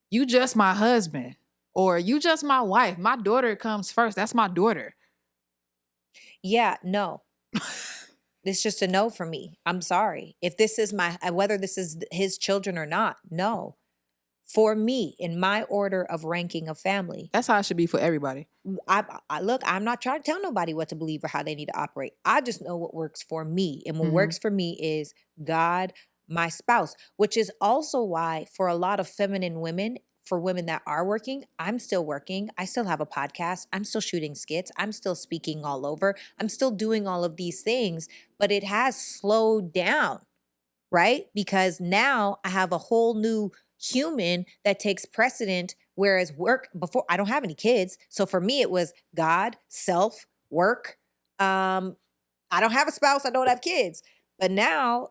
Speaker 2: You just my husband. Or you just my wife. My daughter comes first. That's my daughter.
Speaker 1: Yeah, no. It's just a no for me. I'm sorry. If this is whether this is his children or not, no. For me, in my order of ranking of family.
Speaker 2: That's how it should be for everybody.
Speaker 1: Look, I'm not trying to tell nobody what to believe or how they need to operate. I just know what works for me. And what works for me is God, my spouse, which is also why for a lot of feminine women, for women that are working, I'm still working. I still have a podcast. I'm still shooting skits. I'm still speaking all over. I'm still doing all of these things, but it has slowed down, right? Because now I have a whole new human that takes precedent, whereas work before, I don't have any kids. So for me, it was God, self, work. I don't have a spouse. I don't have kids. But now,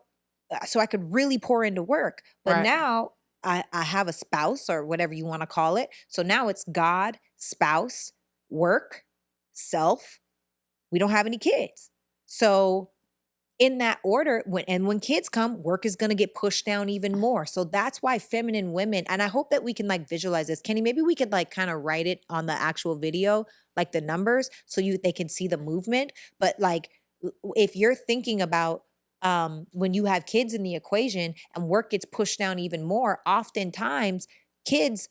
Speaker 1: so I could really pour into work. But
Speaker 2: Right.
Speaker 1: now I have a spouse or whatever you want to call it. So now it's God, spouse, work, self. We don't have any kids. So in that order, when kids come, work is going to get pushed down even more. So that's why feminine women, and I hope that we can like visualize this. Kenny, maybe we could like kind of write it on the actual video, like the numbers, so they can see the movement. But like, if you're thinking about when you have kids in the equation and work gets pushed down even more, oftentimes kids,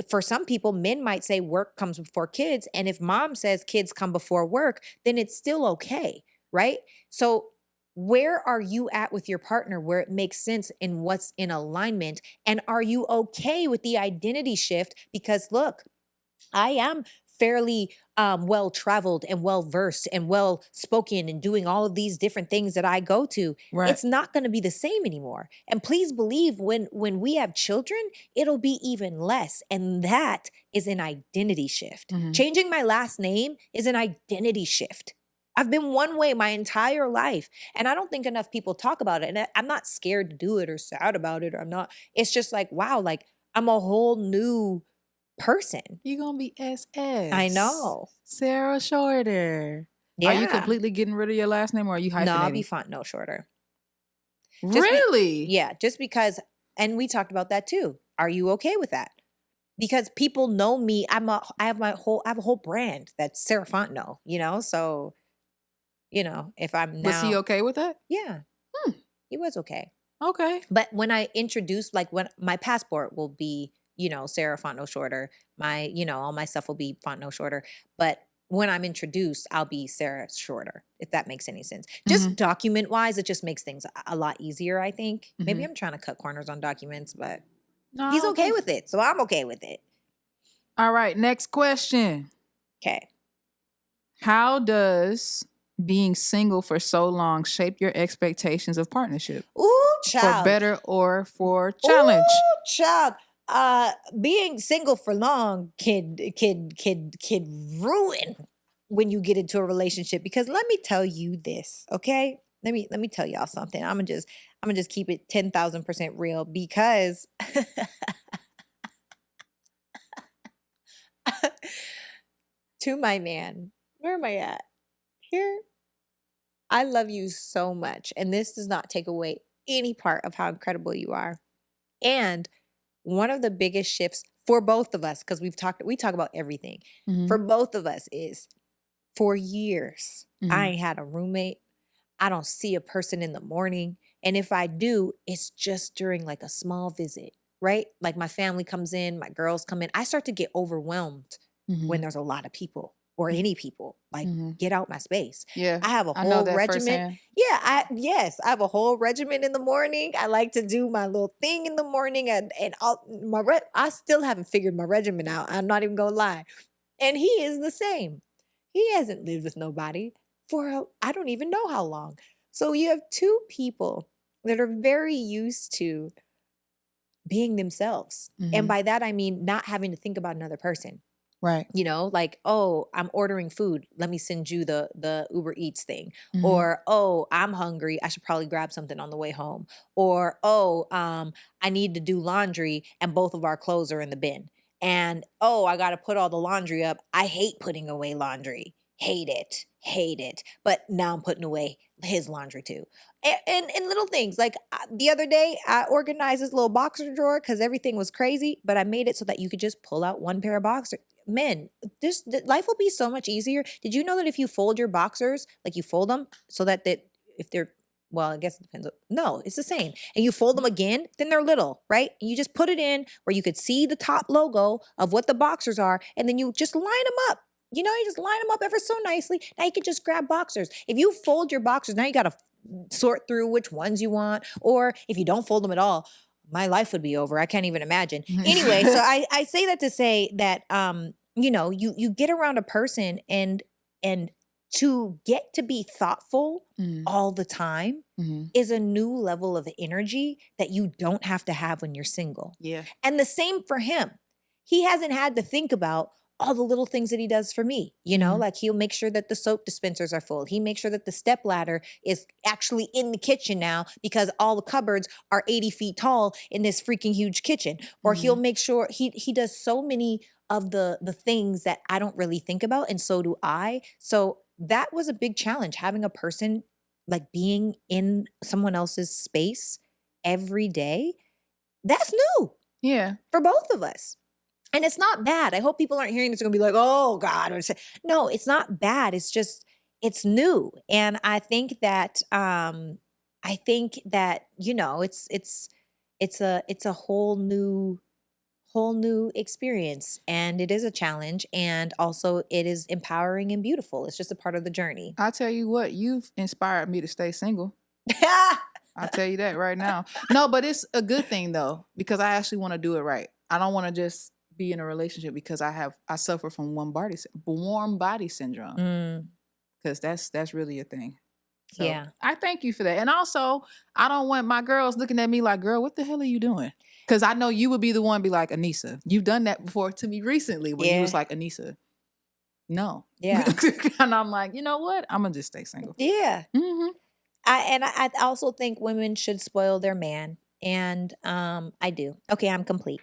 Speaker 1: for some people, men might say work comes before kids. And if mom says kids come before work, then it's still okay, right? So where are you at with your partner where it makes sense in what's in alignment? And are you okay with the identity shift? Because look, I am fairly well-traveled and well-versed and well-spoken and doing all of these different things that I go to.
Speaker 2: Right.
Speaker 1: It's not going to be the same anymore. And please believe when we have children, it'll be even less. And that is an identity shift. Changing my last name is an identity shift. I've been one way my entire life. And I don't think enough people talk about it. And I'm not scared to do it or sad about it. Or I'm not. It's just like, wow, like I'm a whole new person.
Speaker 2: You're going to be SS.
Speaker 1: I know.
Speaker 2: Sarah Shorter.
Speaker 1: Yeah.
Speaker 2: Are you completely getting rid of your last name or are you hyphenating?
Speaker 1: No, I'll be Fontenot shorter.
Speaker 2: Really?
Speaker 1: Yeah, just because, and we talked about that too. Are you okay with that? Because people know me. I have a whole brand that's Sarah Fontenot, so if I'm now.
Speaker 2: Was he okay with that?
Speaker 1: Yeah. He was okay.
Speaker 2: Okay.
Speaker 1: But when I introduced, like when my passport will be, Sarah Fontenot shorter, my, all my stuff will be Fontenot shorter. But when I'm introduced, I'll be Sarah shorter, if that makes any sense. Just document wise, it just makes things a lot easier, I think. Maybe I'm trying to cut corners on documents, but
Speaker 2: No,
Speaker 1: he's okay with it. So I'm okay with it.
Speaker 2: All right. Next question.
Speaker 1: Okay.
Speaker 2: How does being single for so long shape your expectations of partnership?
Speaker 1: Ooh, child.
Speaker 2: For better or for challenge?
Speaker 1: Ooh, child. Being single for long can ruin when you get into a relationship, because let me tell you this, okay? Let me tell y'all something. I'm gonna just keep it 10,000% real, because to my man, where am I at? Here. I love you so much, and this does not take away any part of how incredible you are. And one of the biggest shifts for both of us, because we talk about everything, for both of us is, for years, I ain't had a roommate. I don't see a person in the morning. And if I do, it's just during like a small visit, right? Like my family comes in, my girls come in. I start to get overwhelmed when there's a lot of people or any people. Like, get out my space.
Speaker 2: Yeah.
Speaker 1: I have a
Speaker 2: I know
Speaker 1: whole
Speaker 2: that
Speaker 1: regimen.
Speaker 2: firsthand.
Speaker 1: Yeah, I have a whole regimen in the morning. I like to do my little thing in the morning, and I still haven't figured my regimen out. I'm not even gonna lie. And he is the same. He hasn't lived with nobody for I don't even know how long. So you have two people that are very used to being themselves. And by that, I mean not having to think about another person.
Speaker 2: Right.
Speaker 1: You know, like, oh, I'm ordering food. Let me send you the Uber Eats thing. Or, oh, I'm hungry. I should probably grab something on the way home. Or, oh, I need to do laundry and both of our clothes are in the bin. And, oh, I got to put all the laundry up. I hate putting away laundry. Hate it. Hate it. But now I'm putting away his laundry too. And little things like the other day, I organized this little boxer drawer because everything was crazy, but I made it so that you could just pull out one pair of boxers. Men, life will be so much easier. Did you know that if you fold your boxers, like you fold them so that if they're, well, I guess it depends. No, it's the same. And you fold them again, then they're little, right? And you just put it in where you could see the top logo of what the boxers are, and then you just line them up. You know, you just line them up ever so nicely. Now you can just grab boxers. If you fold your boxers, now you got to sort through which ones you want. Or if you don't fold them at all, my life would be over. I can't even imagine. Anyway, so I say that to say that you know, you get around a person and to get to be thoughtful all the time is a new level of energy that you don't have to have when you're single.
Speaker 2: Yeah.
Speaker 1: And the same for him. He hasn't had to think about all the little things that he does for me. You know, like he'll make sure that the soap dispensers are full. He makes sure that the step ladder is actually in the kitchen now because all the cupboards are 80 feet tall in this freaking huge kitchen. Or he'll make sure he does so many of the things that I don't really think about. And so do I. So that was a big challenge, having a person like being in someone else's space every day. That's new.
Speaker 2: Yeah.
Speaker 1: For both of us. And it's not bad. I hope people aren't hearing this and gonna be like, oh God. No, it's not bad. It's just, it's new. And I think that you know, it's a whole new experience. And it is a challenge. And also it is empowering and beautiful. It's just a part of the journey.
Speaker 2: I'll tell you what, you've inspired me to stay single. I'll tell you that right now. No, but it's a good thing though, because I actually want to do it right. I don't want to just be in a relationship because I suffer from warm body syndrome. Because that's really a thing. So
Speaker 1: Yeah.
Speaker 2: I thank you for that. And also, I don't want my girls looking at me like, girl, what the hell are you doing? Because I know you would be the one be like, Anissa, you've done that before to me recently when you was like, Anissa, no.
Speaker 1: Yeah.
Speaker 2: And I'm like, you know what? I'm going to just stay single.
Speaker 1: Yeah. I also think women should spoil their man. And I do. Okay, I'm complete.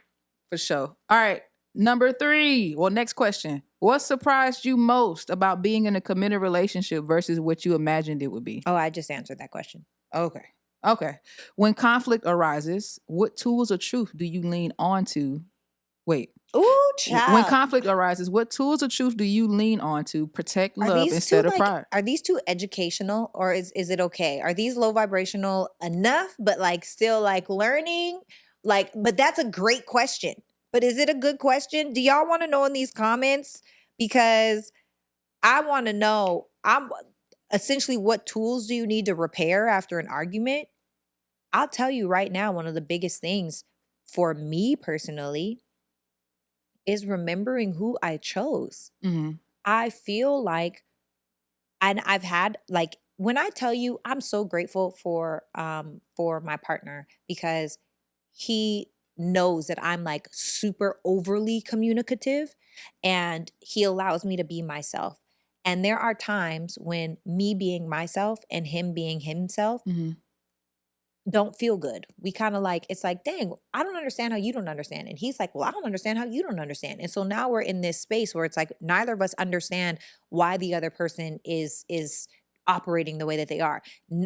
Speaker 2: For sure. All right. Number 3. Well, next question. What surprised you most about being in a committed relationship versus what you imagined it would be?
Speaker 1: Oh, I just answered that question.
Speaker 2: Okay. When conflict arises, what tools of truth do you lean on to? Wait.
Speaker 1: Ooh, child.
Speaker 2: When conflict arises, what tools of truth do you lean on to protect love instead of pride?
Speaker 1: Are these too educational, or is it okay? Are these low vibrational enough, but like still like learning? Like, but that's a great question. But is it a good question? Do y'all want to know in these comments? Because I want to know, essentially, what tools do you need to repair after an argument? I'll tell you right now, one of the biggest things for me personally is remembering who I chose. I feel like, and I've had like, when I tell you, I'm so grateful for my partner because he knows that I'm like super overly communicative and he allows me to be myself. And there are times when me being myself and him being himself
Speaker 2: Mhm.
Speaker 1: don't feel good. We kind of like, it's like, dang, I don't understand how you don't understand. And he's like, well, I don't understand how you don't understand. And so now we're in this space where it's like neither of us understand why the other person is operating the way that they are.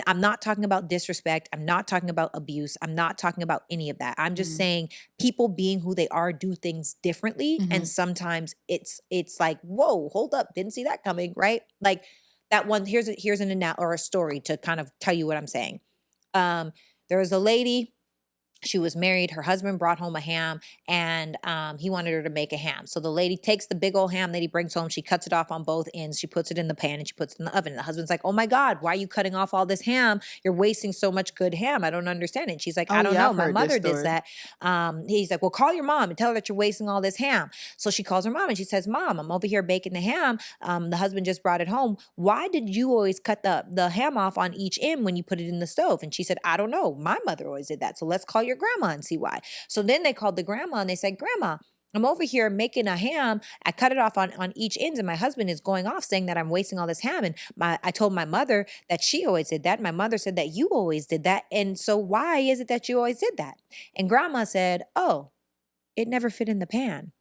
Speaker 1: I'm not talking about disrespect. I'm not talking about abuse. I'm not talking about any of that. I'm just
Speaker 2: Mhm.
Speaker 1: saying people being who they are do things differently. And
Speaker 2: Mhm.
Speaker 1: sometimes it's like, whoa, hold up, didn't see that coming, right? Like that one, here's an or a story to kind of tell you what I'm saying. Um, there was a lady, she was married. Her husband brought home a ham and he wanted her to make a ham. So the lady takes the big old ham that he brings home. She cuts it off on both ends. She puts it in the pan and she puts it in the oven. And the husband's like, oh my God, why are you cutting off all this ham? You're wasting so much good ham. I don't understand it. And she's like,
Speaker 2: Oh
Speaker 1: I don't
Speaker 2: yeah,
Speaker 1: know.
Speaker 2: I've
Speaker 1: My
Speaker 2: heard this
Speaker 1: mother does
Speaker 2: story.
Speaker 1: that. He's like, well, call your mom and tell her that you're wasting all this ham. So she calls her mom and she says, Mom, I'm over here baking the ham. The husband just brought it home. Why did you always cut the ham off on each end when you put it in the stove? And she said, I don't know. My mother always did that. So let's call your grandma and see why. So then they called the grandma and they said, Grandma, I'm over here making a ham. I cut it off on each ends, and my husband is going off saying that I'm wasting all this ham. And I told my mother that she always did that. My mother said that you always did that. And so why is it that you always did that? And grandma said, oh, it never fit in the pan.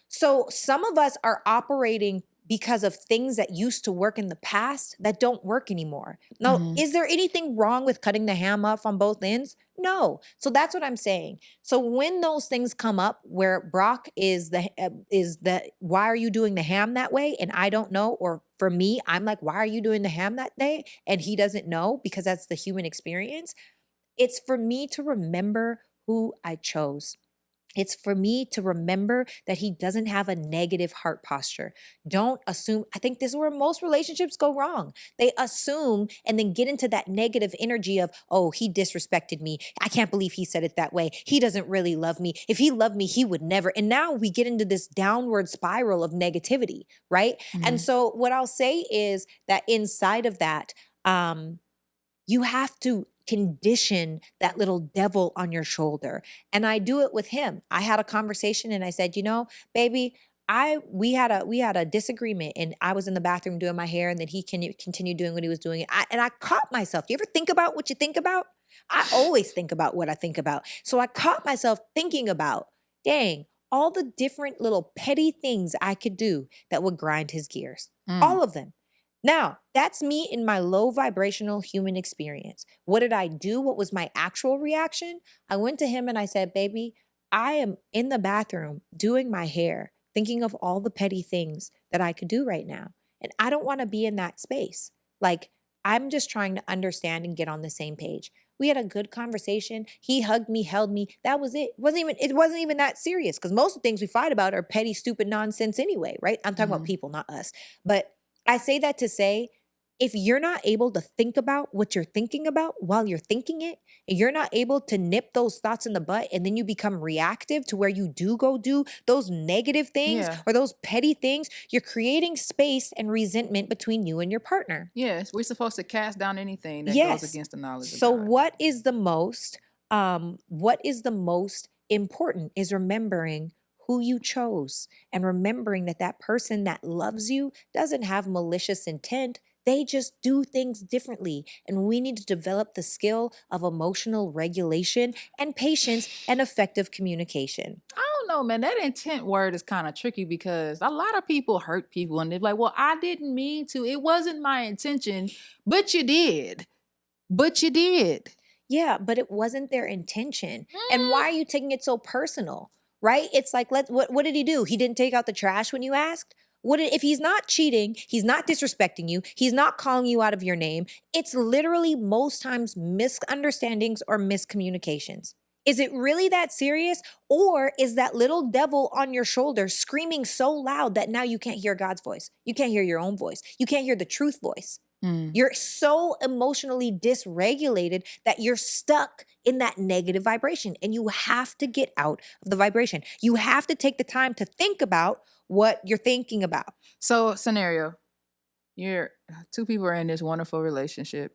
Speaker 1: So some of us are operating because of things that used to work in the past that don't work anymore. Now,
Speaker 2: Mhm.
Speaker 1: is there anything wrong with cutting the ham off on both ends? No. So that's what I'm saying. So when those things come up where Brock is the why are you doing the ham that way and I don't know, or for me I'm like why are you doing the ham that day and he doesn't know because that's the human experience. It's for me to remember who I chose. It's for me to remember that he doesn't have a negative heart posture. Don't assume. I think this is where most relationships go wrong. They assume and then get into that negative energy of, oh, he disrespected me. I can't believe he said it that way. He doesn't really love me. If he loved me, he would never. And now we get into this downward spiral of negativity, right? And
Speaker 2: Mhm.
Speaker 1: so what I'll say is that inside of that, you have to condition that little devil on your shoulder. And I do it with him. I had a conversation and I said, you know, baby, we had a disagreement and I was in the bathroom doing my hair and then he continued doing what he was doing. And I caught myself. Do you ever think about what you think about? I always think about what I think about. So I caught myself thinking about, dang, all the different little petty things I could do that would grind his gears.
Speaker 2: Mm.
Speaker 1: All of them. Now, that's me in my low vibrational human experience. What did I do? What was my actual reaction? I went to him and I said, baby, I am in the bathroom doing my hair, thinking of all the petty things that I could do right now. And I don't want to be in that space. Like, I'm just trying to understand and get on the same page. We had a good conversation. He hugged me, held me. That was it. It wasn't even that serious because most of the things we fight about are petty, stupid nonsense anyway, right? I'm talking about
Speaker 2: Mhm.
Speaker 1: people, not us. But I say that to say, if you're not able to think about what you're thinking about while you're thinking it, and you're not able to nip those thoughts in the butt, and then you become reactive to where you do go do those negative things
Speaker 2: Yeah.
Speaker 1: or those petty things, you're creating space and resentment between you and your partner.
Speaker 2: Yes, we're supposed to cast down anything that goes
Speaker 1: Yes.
Speaker 2: against the knowledge of
Speaker 1: So
Speaker 2: God.
Speaker 1: what is the most important is remembering who you chose and remembering that that person that loves you doesn't have malicious intent. They just do things differently. And we need to develop the skill of emotional regulation and patience and effective communication.
Speaker 2: I don't know, man. That intent word is kind of tricky because a lot of people hurt people and they're like, well, I didn't mean to. It wasn't my intention, but you did. But you did.
Speaker 1: Yeah, but it wasn't their intention. And
Speaker 2: Mm.
Speaker 1: why are you taking it so personal? Right? It's like what did he do? He didn't take out the trash when you asked? If he's not cheating, he's not disrespecting you, he's not calling you out of your name. It's literally most times misunderstandings or miscommunications. Is it really that serious? Or is that little devil on your shoulder screaming so loud that now you can't hear God's voice? You can't hear your own voice. You can't hear the truth voice.
Speaker 2: Mm.
Speaker 1: You're so emotionally dysregulated that you're stuck in that negative vibration and you have to get out of the vibration. You have to take the time to think about what you're thinking about.
Speaker 2: So, scenario, you're two people are in this wonderful relationship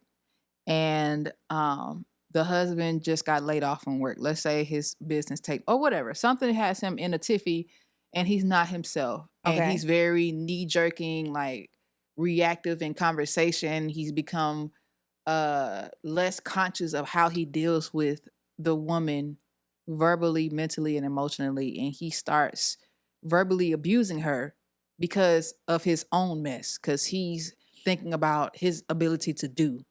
Speaker 2: and the husband just got laid off from work. Let's say his business take or whatever. Something has him in a tiffy and he's not himself. And
Speaker 1: Okay.
Speaker 2: he's very knee-jerking, like reactive in conversation. He's become less conscious of how he deals with the woman verbally, mentally, and emotionally. And he starts verbally abusing her because of his own mess, because he's thinking about his ability to do.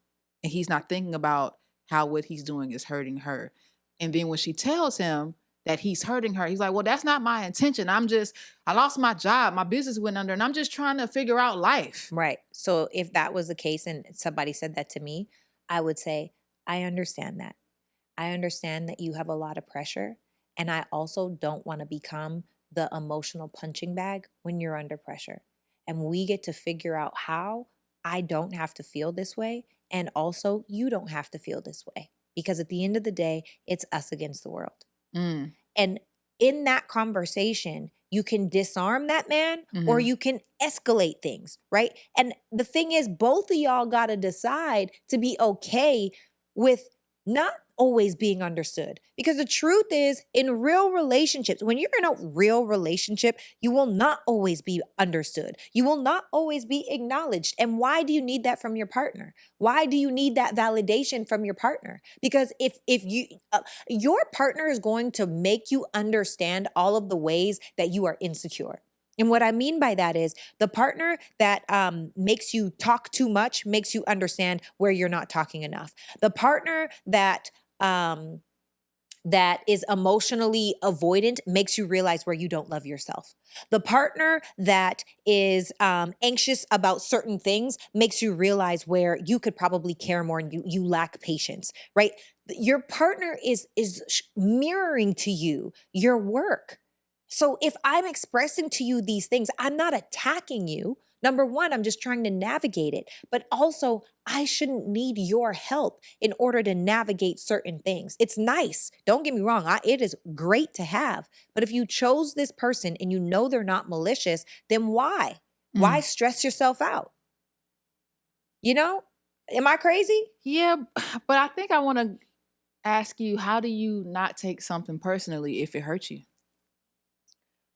Speaker 2: And he's not thinking about how what he's doing is hurting her. And then when she tells him that he's hurting her, he's like, well, that's not my intention. I lost my job. My business went under, and I'm just trying to figure out life.
Speaker 1: Right. So if that was the case and somebody said that to me, I would say, I understand that. I understand that you have a lot of pressure. And I also don't want to become the emotional punching bag when you're under pressure. And we get to figure out how I don't have to feel this way. And also, you don't have to feel this way. Because at the end of the day, it's us against the world.
Speaker 2: Mm.
Speaker 1: And in that conversation, you can disarm that man or
Speaker 2: Mhm.
Speaker 1: you can escalate things, right? And the thing is, both of y'all got to decide to be okay with not always being understood. Because the truth is, in real relationships, when you're in a real relationship, you will not always be understood. You will not always be acknowledged. And why do you need that from your partner? Why do you need that validation from your partner? Because if you your partner is going to make you understand all of the ways that you are insecure. And what I mean by that is the partner that makes you talk too much makes you understand where you're not talking enough. The partner that that is emotionally avoidant makes you realize where you don't love yourself. The partner that is anxious about certain things makes you realize where you could probably care more and you lack patience, right? Your partner is mirroring to you your work. So if I'm expressing to you these things, I'm not attacking you. Number one, I'm just trying to navigate it. But also, I shouldn't need your help in order to navigate certain things. It's nice. Don't get me wrong. It is great to have. But if you chose this person and you know they're not malicious, then why? Why stress yourself out? You know? Am I crazy?
Speaker 2: Yeah, but I think I want to ask you, how do you not take something personally if it hurts you?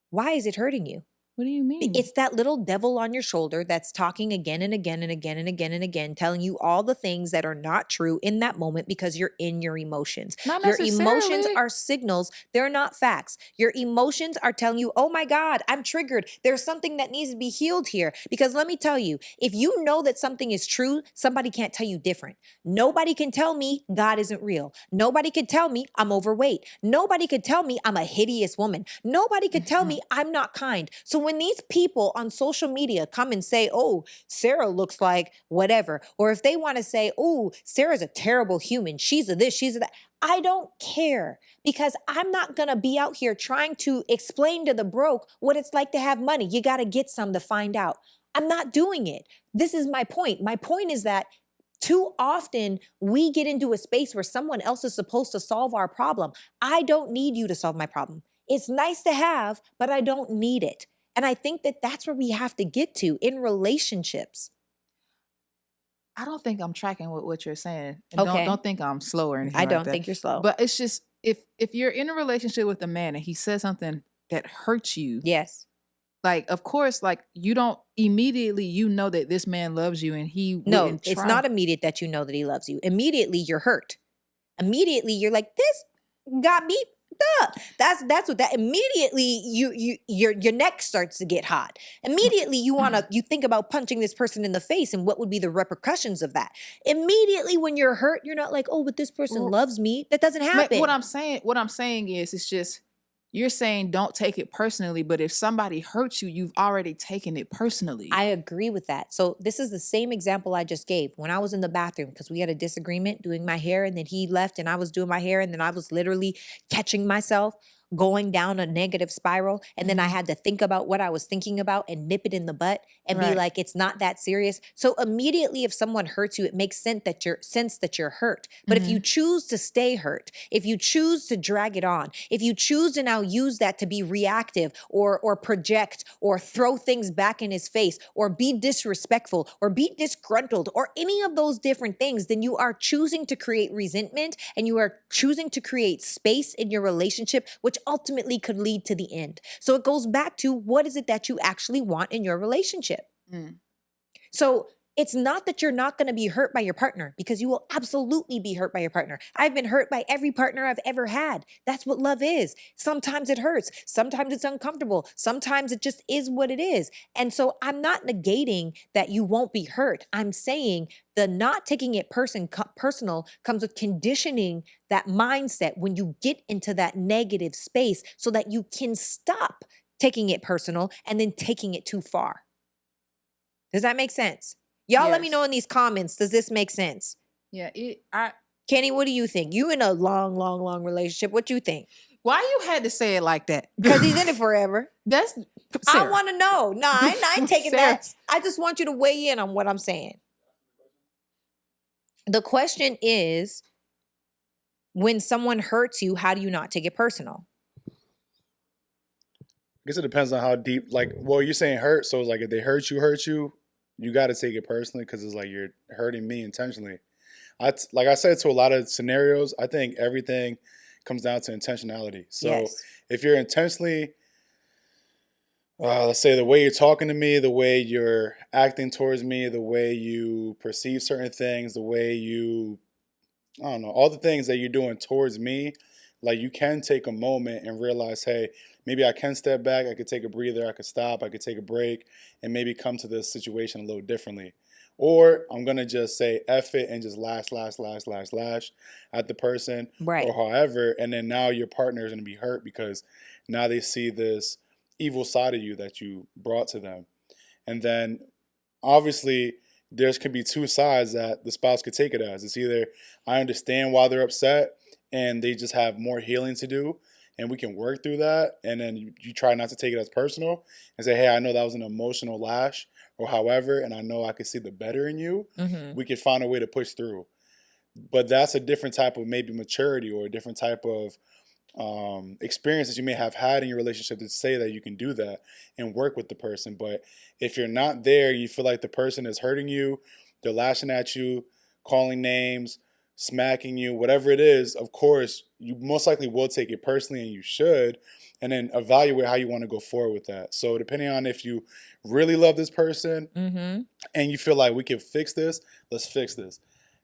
Speaker 1: Why is it hurting you?
Speaker 2: What do you mean?
Speaker 1: It's that little devil on your shoulder that's talking again and again and again and again and again, telling you all the things that are not true in that moment because you're in your emotions.
Speaker 2: Not
Speaker 1: Your emotions
Speaker 2: necessarily.
Speaker 1: are signals, they're not facts. Your emotions are telling you, oh my God, I'm triggered. There's something that needs to be healed here. Because let me tell you, if you know that something is true, somebody can't tell you different. Nobody can tell me God isn't real. Nobody could tell me I'm overweight. Nobody could tell me I'm a hideous woman. Nobody could tell me I'm not kind. So when these people on social media come and say, oh, Sarah looks like whatever, or if they want to say, oh, Sarah's a terrible human, she's a this, she's a that, I don't care, because I'm not going to be out here trying to explain to the broke what it's like to have money. You got to get some to find out. I'm not doing it. This is my point. My point is that too often we get into a space where someone else is supposed to solve our problem. I don't need you to solve my problem. It's nice to have, but I don't need it. And I think that that's where we have to get to in relationships.
Speaker 2: I don't think I'm tracking with what you're saying. And
Speaker 1: Okay.
Speaker 2: don't think I'm slow or anything
Speaker 1: I
Speaker 2: like
Speaker 1: don't
Speaker 2: that.
Speaker 1: think you're slow.
Speaker 2: But it's just, if you're in a relationship with a man and he says something that hurts you,
Speaker 1: Yes.
Speaker 2: like, of course, like, you don't immediately, you know that this man loves you and he
Speaker 1: No,
Speaker 2: wouldn't
Speaker 1: it's
Speaker 2: try.
Speaker 1: not immediate that you know that he loves you. Immediately you're hurt. Immediately you're like, this got me. Duh. That's what that immediately your neck starts to get hot. Immediately you think about punching this person in the face and what would be the repercussions of that. Immediately when you're hurt, you're not like, oh, but this person loves me. That doesn't happen.
Speaker 2: What I'm saying is, it's just, you're saying don't take it personally, but if somebody hurts you, you've already taken it personally.
Speaker 1: I agree with that. So this is the same example I just gave. When I was in the bathroom, because we had a disagreement doing my hair, and then he left and I was doing my hair, and then I was literally catching myself going down a negative spiral. And then I had to think about what I was thinking about and nip it in the butt and be
Speaker 2: Right.
Speaker 1: like, it's not that serious. So immediately if someone hurts you, it makes sense that you're hurt. But if you choose to stay hurt, if you choose to drag it on, if you choose to now use that to be reactive or project or throw things back in his face or be disrespectful or be disgruntled or any of those different things, then you are choosing to create resentment and you are choosing to create space in your relationship, which which ultimately could lead to the end. So it goes back to, what is it that you actually want in your relationship? So it's not that you're not going to be hurt by your partner, because you will absolutely be hurt by your partner. I've been hurt by every partner I've ever had. That's what love is. Sometimes it hurts. Sometimes it's uncomfortable. Sometimes it just is what it is. And so I'm not negating that you won't be hurt. I'm saying the not taking it personal comes with conditioning that mindset when you get into that negative space, so that you can stop taking it personal and then taking it too far. Does that make sense? Y'all let me know in these comments. Does this make sense?
Speaker 2: Yeah.
Speaker 1: Kenny, what do you think? You in a long, long, long relationship. What you think?
Speaker 2: Why you had to say it like that?
Speaker 1: Because he's in it forever.
Speaker 2: That's
Speaker 1: Sarah. I want to know. No, I ain't taking
Speaker 2: Sarah.
Speaker 1: that. I just want you to weigh in on what I'm saying. The question is, when someone hurts you, how do you not take it personal?
Speaker 3: I guess it depends on how deep, like, well, you're saying hurt. So it's like, if they hurt you, you got to take it personally, because it's like you're hurting me intentionally. Like I said, to a lot of scenarios, I think everything comes down to intentionality. So if you're intentionally, let's say the way you're talking to me, the way you're acting towards me, the way you perceive certain things, the way you, I don't know, all the things that you're doing towards me, like, you can take a moment and realize, hey, maybe I can step back, I could take a breather, I could stop, I could take a break, and maybe come to this situation a little differently. Or I'm going to just say F it and just lash at the person,
Speaker 1: Right.
Speaker 3: or however, and then now your partner is going to be hurt because now they see this evil side of you that you brought to them. And then obviously there could be two sides that the spouse could take it as. It's either, I understand why they're upset and they just have more healing to do, and we can work through that, and then you try not to take it as personal and say, hey, I know that was an emotional lash, or however, and I know I could see the better in you. We could find a way to push through. But that's a different type of maybe maturity, or a different type of experience that you may have had in your relationship, to say that you can do that and work with the person. But if you're not there, you feel like the person is hurting you, they're lashing at you, calling names, smacking you, whatever it is, of course, you most likely will take it personally, and you should, and then evaluate how you want to go forward with that. So depending on if you really love this person and you feel like we can fix this, let's fix this,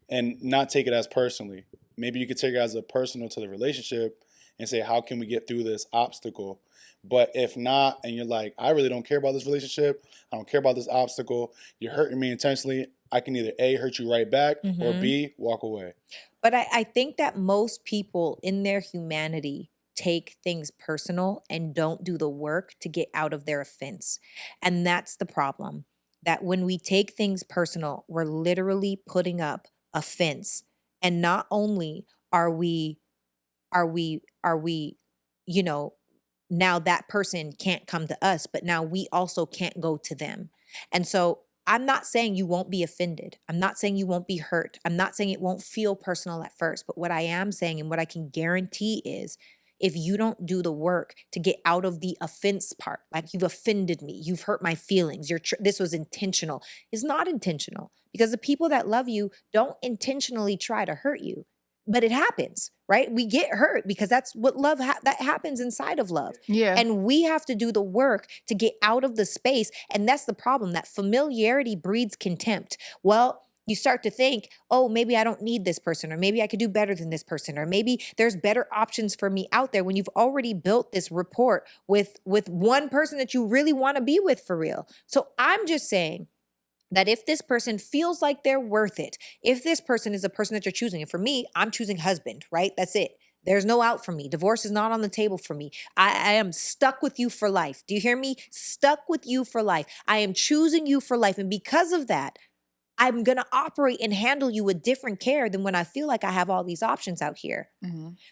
Speaker 3: and not take it as personally. Maybe you could take it as a personal to the relationship and say, how can we get through this obstacle? But if not, and you're like, I really don't care about this relationship, I don't care about this obstacle, you're hurting me intentionally, I can either A, hurt you right back, or B, walk away.
Speaker 1: But I think that most people in their humanity take things personal and don't do the work to get out of their offense. And that's the problem. That when we take things personal, we're literally putting up a fence. And not only are we, you know, now that person can't come to us, but now we also can't go to them. And so I'm not saying you won't be offended. I'm not saying you won't be hurt. I'm not saying it won't feel personal at first. But what I am saying, and what I can guarantee, is if you don't do the work to get out of the offense part, like, you've offended me, you've hurt my feelings, this was intentional. It's not intentional, because the people that love you don't intentionally try to hurt you. But it happens, right? We get hurt because that's what love, that happens inside of love.
Speaker 2: Yeah.
Speaker 1: And we have to do the work to get out of the space. And that's the problem, that familiarity breeds contempt. Well, you start to think, oh, maybe I don't need this person, or maybe I could do better than this person, or maybe there's better options for me out there, when you've already built this rapport with one person that you really want to be with for real. So I'm just saying that if this person feels like they're worth it, if this person is a person that you're choosing, and for me, I'm choosing husband, right? That's it. There's no out for me. Divorce is not on the table for me. I am stuck with you for life. Do you hear me? Stuck with you for life. I am choosing you for life. And because of that, I'm going to operate and handle you with different care than when I feel like I have all these options out here.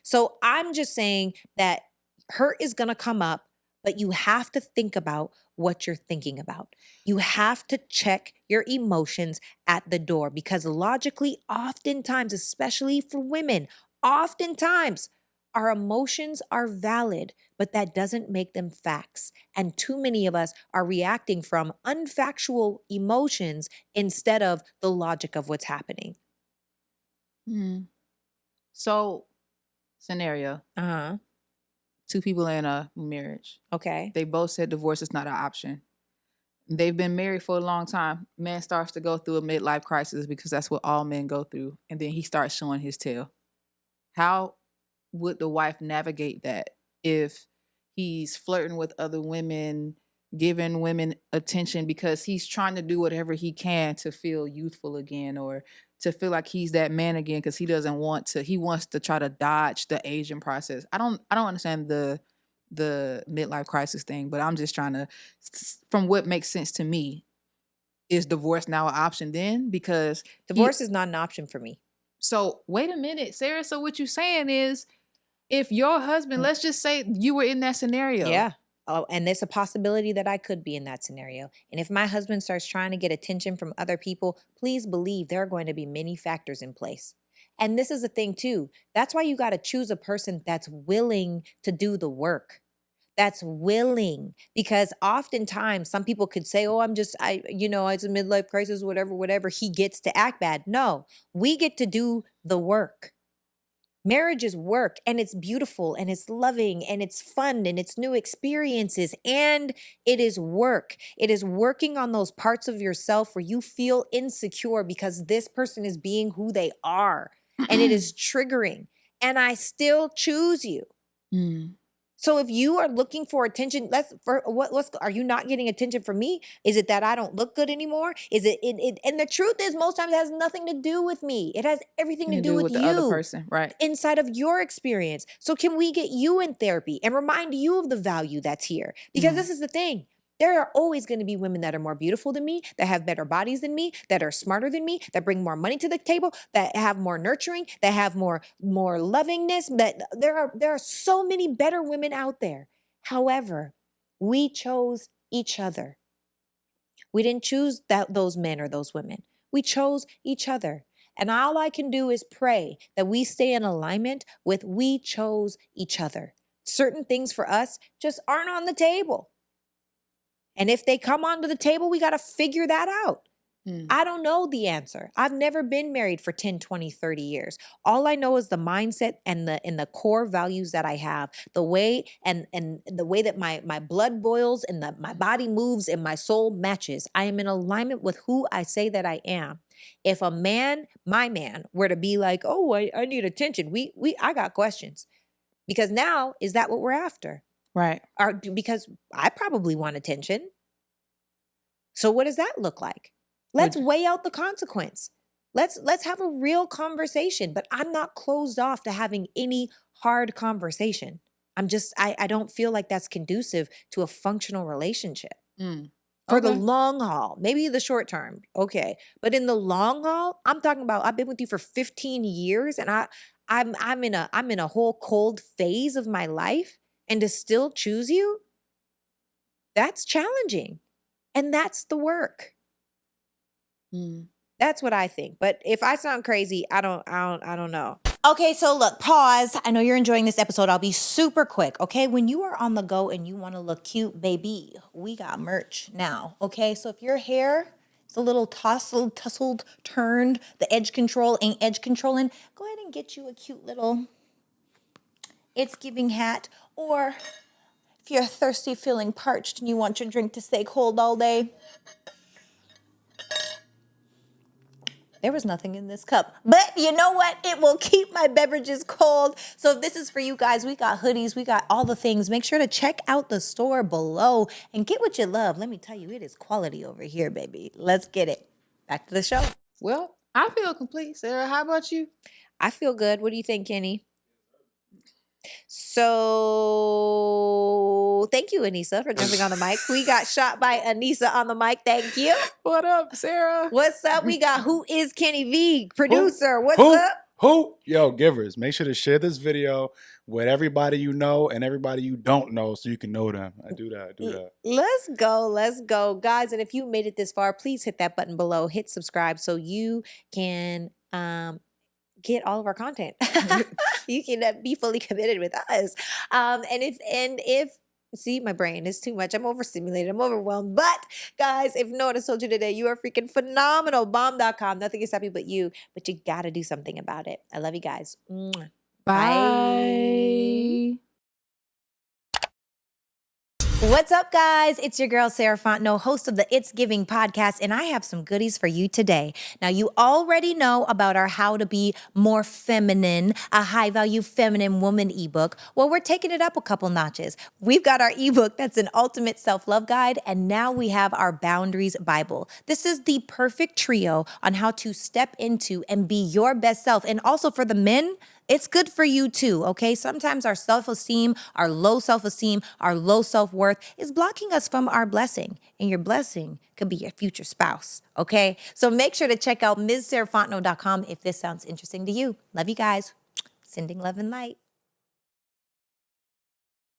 Speaker 1: So I'm just saying that hurt is going to come up, but you have to think about what you're thinking about. You have to check your emotions at the door, because logically, oftentimes, especially for women, oftentimes our emotions are valid, but that doesn't make them facts. And too many of us are reacting from unfactual emotions instead of the logic of what's happening.
Speaker 2: So, scenario. two people in a marriage.
Speaker 1: Okay.
Speaker 2: They both said divorce is not an option. They've been married for a long time. Man starts to go through a midlife crisis because that's what all men go through. And then he starts showing his tail. How would the wife navigate that if he's flirting with other women, giving women attention because he's trying to do whatever he can to feel youthful again or to feel like he's that man again because he doesn't want to, he wants to try to dodge the aging process. I don't understand the midlife crisis thing, but I'm just trying to, from what makes sense to me, is divorce now an option then? Because
Speaker 1: Divorce is not an option for me.
Speaker 2: so wait a minute, Sarah. So what you're saying is if your husband, let's just say you were in that scenario.
Speaker 1: Yeah. Oh, and there's a possibility that I could be in that scenario. And if my husband starts trying to get attention from other people, please believe there are going to be many factors in place. And this is the thing too. That's why you got to choose a person that's willing to do the work. That's willing, because oftentimes some people could say, oh, it's a midlife crisis, whatever. He gets to act bad. No, we get to do the work. Marriage is work, and it's beautiful, and it's loving, and it's fun, and it's new experiences, and it is work. It is working on those parts of yourself where you feel insecure because this person is being who they are, and it is triggering, and I still choose you.
Speaker 2: Mm.
Speaker 1: So if you are looking for attention, are you not getting attention from me? Is it that I don't look good anymore? Is it and the truth is most times it has nothing to do with me. It has everything to do with
Speaker 2: the
Speaker 1: you.
Speaker 2: other person, right?
Speaker 1: Inside of your experience. So can we get you in therapy and remind you of the value that's here? Because this is the thing. There are always going to be women that are more beautiful than me, that have better bodies than me, that are smarter than me, that bring more money to the table, that have more nurturing, that have more lovingness. That there are so many better women out there. However, we chose each other. We didn't choose those men or those women. We chose each other. And all I can do is pray that we stay in alignment with we chose each other. Certain things for us just aren't on the table. And if they come onto the table, we got to figure that out. I don't know the answer. I've never been married for 10, 20, 30 years. All I know is the mindset and the core values that I have, the way and the way that my blood boils and my body moves and my soul matches. I am in alignment with who I say that I am. If a man, my man, were to be like, oh, I need attention, I got questions. Because now, is that what we're after?
Speaker 2: Right.
Speaker 1: Because I probably want attention. So what does that look like? Let's weigh out the consequence. Let's have a real conversation, but I'm not closed off to having any hard conversation. I don't feel like that's conducive to a functional relationship. For the long haul, maybe the short term. Okay. But in the long haul, I'm talking about, I've been with you for 15 years and I'm in a whole cold phase of my life. And to still choose you, that's challenging. And that's the work. That's what I think. But if I sound crazy, I don't know. Okay, so look, pause. I know you're enjoying this episode. I'll be super quick, okay? When you are on the go and you want to look cute, baby, we got merch now, okay? So if your hair is a little tussled, turned, the edge control ain't edge controlling, go ahead and get you a cute little It's Giving hat. Or if you're thirsty, feeling parched, and you want your drink to stay cold all day, there was nothing in this cup. But you know what? It will keep my beverages cold. So if this is for you guys, we got hoodies, we got all the things. Make sure to check out the store below and get what you love. Let me tell you, it is quality over here, baby. Let's get it. Back to the show.
Speaker 2: Well, I feel complete, Sarah. How about you?
Speaker 1: I feel good. What do you think, Kenny? So thank you, Anissa, for jumping on the mic. We got shot by Anissa on the mic. Thank you.
Speaker 2: What up, Sarah?
Speaker 1: What's up? We got Who is Kenny V, producer. What's up?
Speaker 3: Yo, givers, make sure to share this video with everybody you know and everybody you don't know so you can know them. I do that.
Speaker 1: Let's go. Guys, and if you made it this far, please hit that button below. Hit subscribe so you can get all of our content. You can be fully committed with us. And if see, my brain is too much. I'm overstimulated. I'm overwhelmed. But guys, if no one has told you today, you are freaking phenomenal. Bomb.com. Nothing is happy but you. But you got to do something about it. I love you guys. Mwah.
Speaker 2: Bye.
Speaker 1: What's up, guys? It's your girl, Sarah Fontenot, host of the It's Giving podcast, and I have some goodies for you today. Now, you already know about our How to Be More Feminine, a high-value feminine woman ebook. Well, we're taking it up a couple notches. We've got our ebook that's an ultimate self-love guide, and now we have our Boundaries Bible. This is the perfect trio on how to step into and be your best self. And also for the men, it's good for you too, okay? Sometimes our self-esteem, our low self-esteem, our low self-worth is blocking us from our blessing. And your blessing could be your future spouse, okay? So make sure to check out MsSarahFontenot.com if this sounds interesting to you. Love you guys. Sending love and light.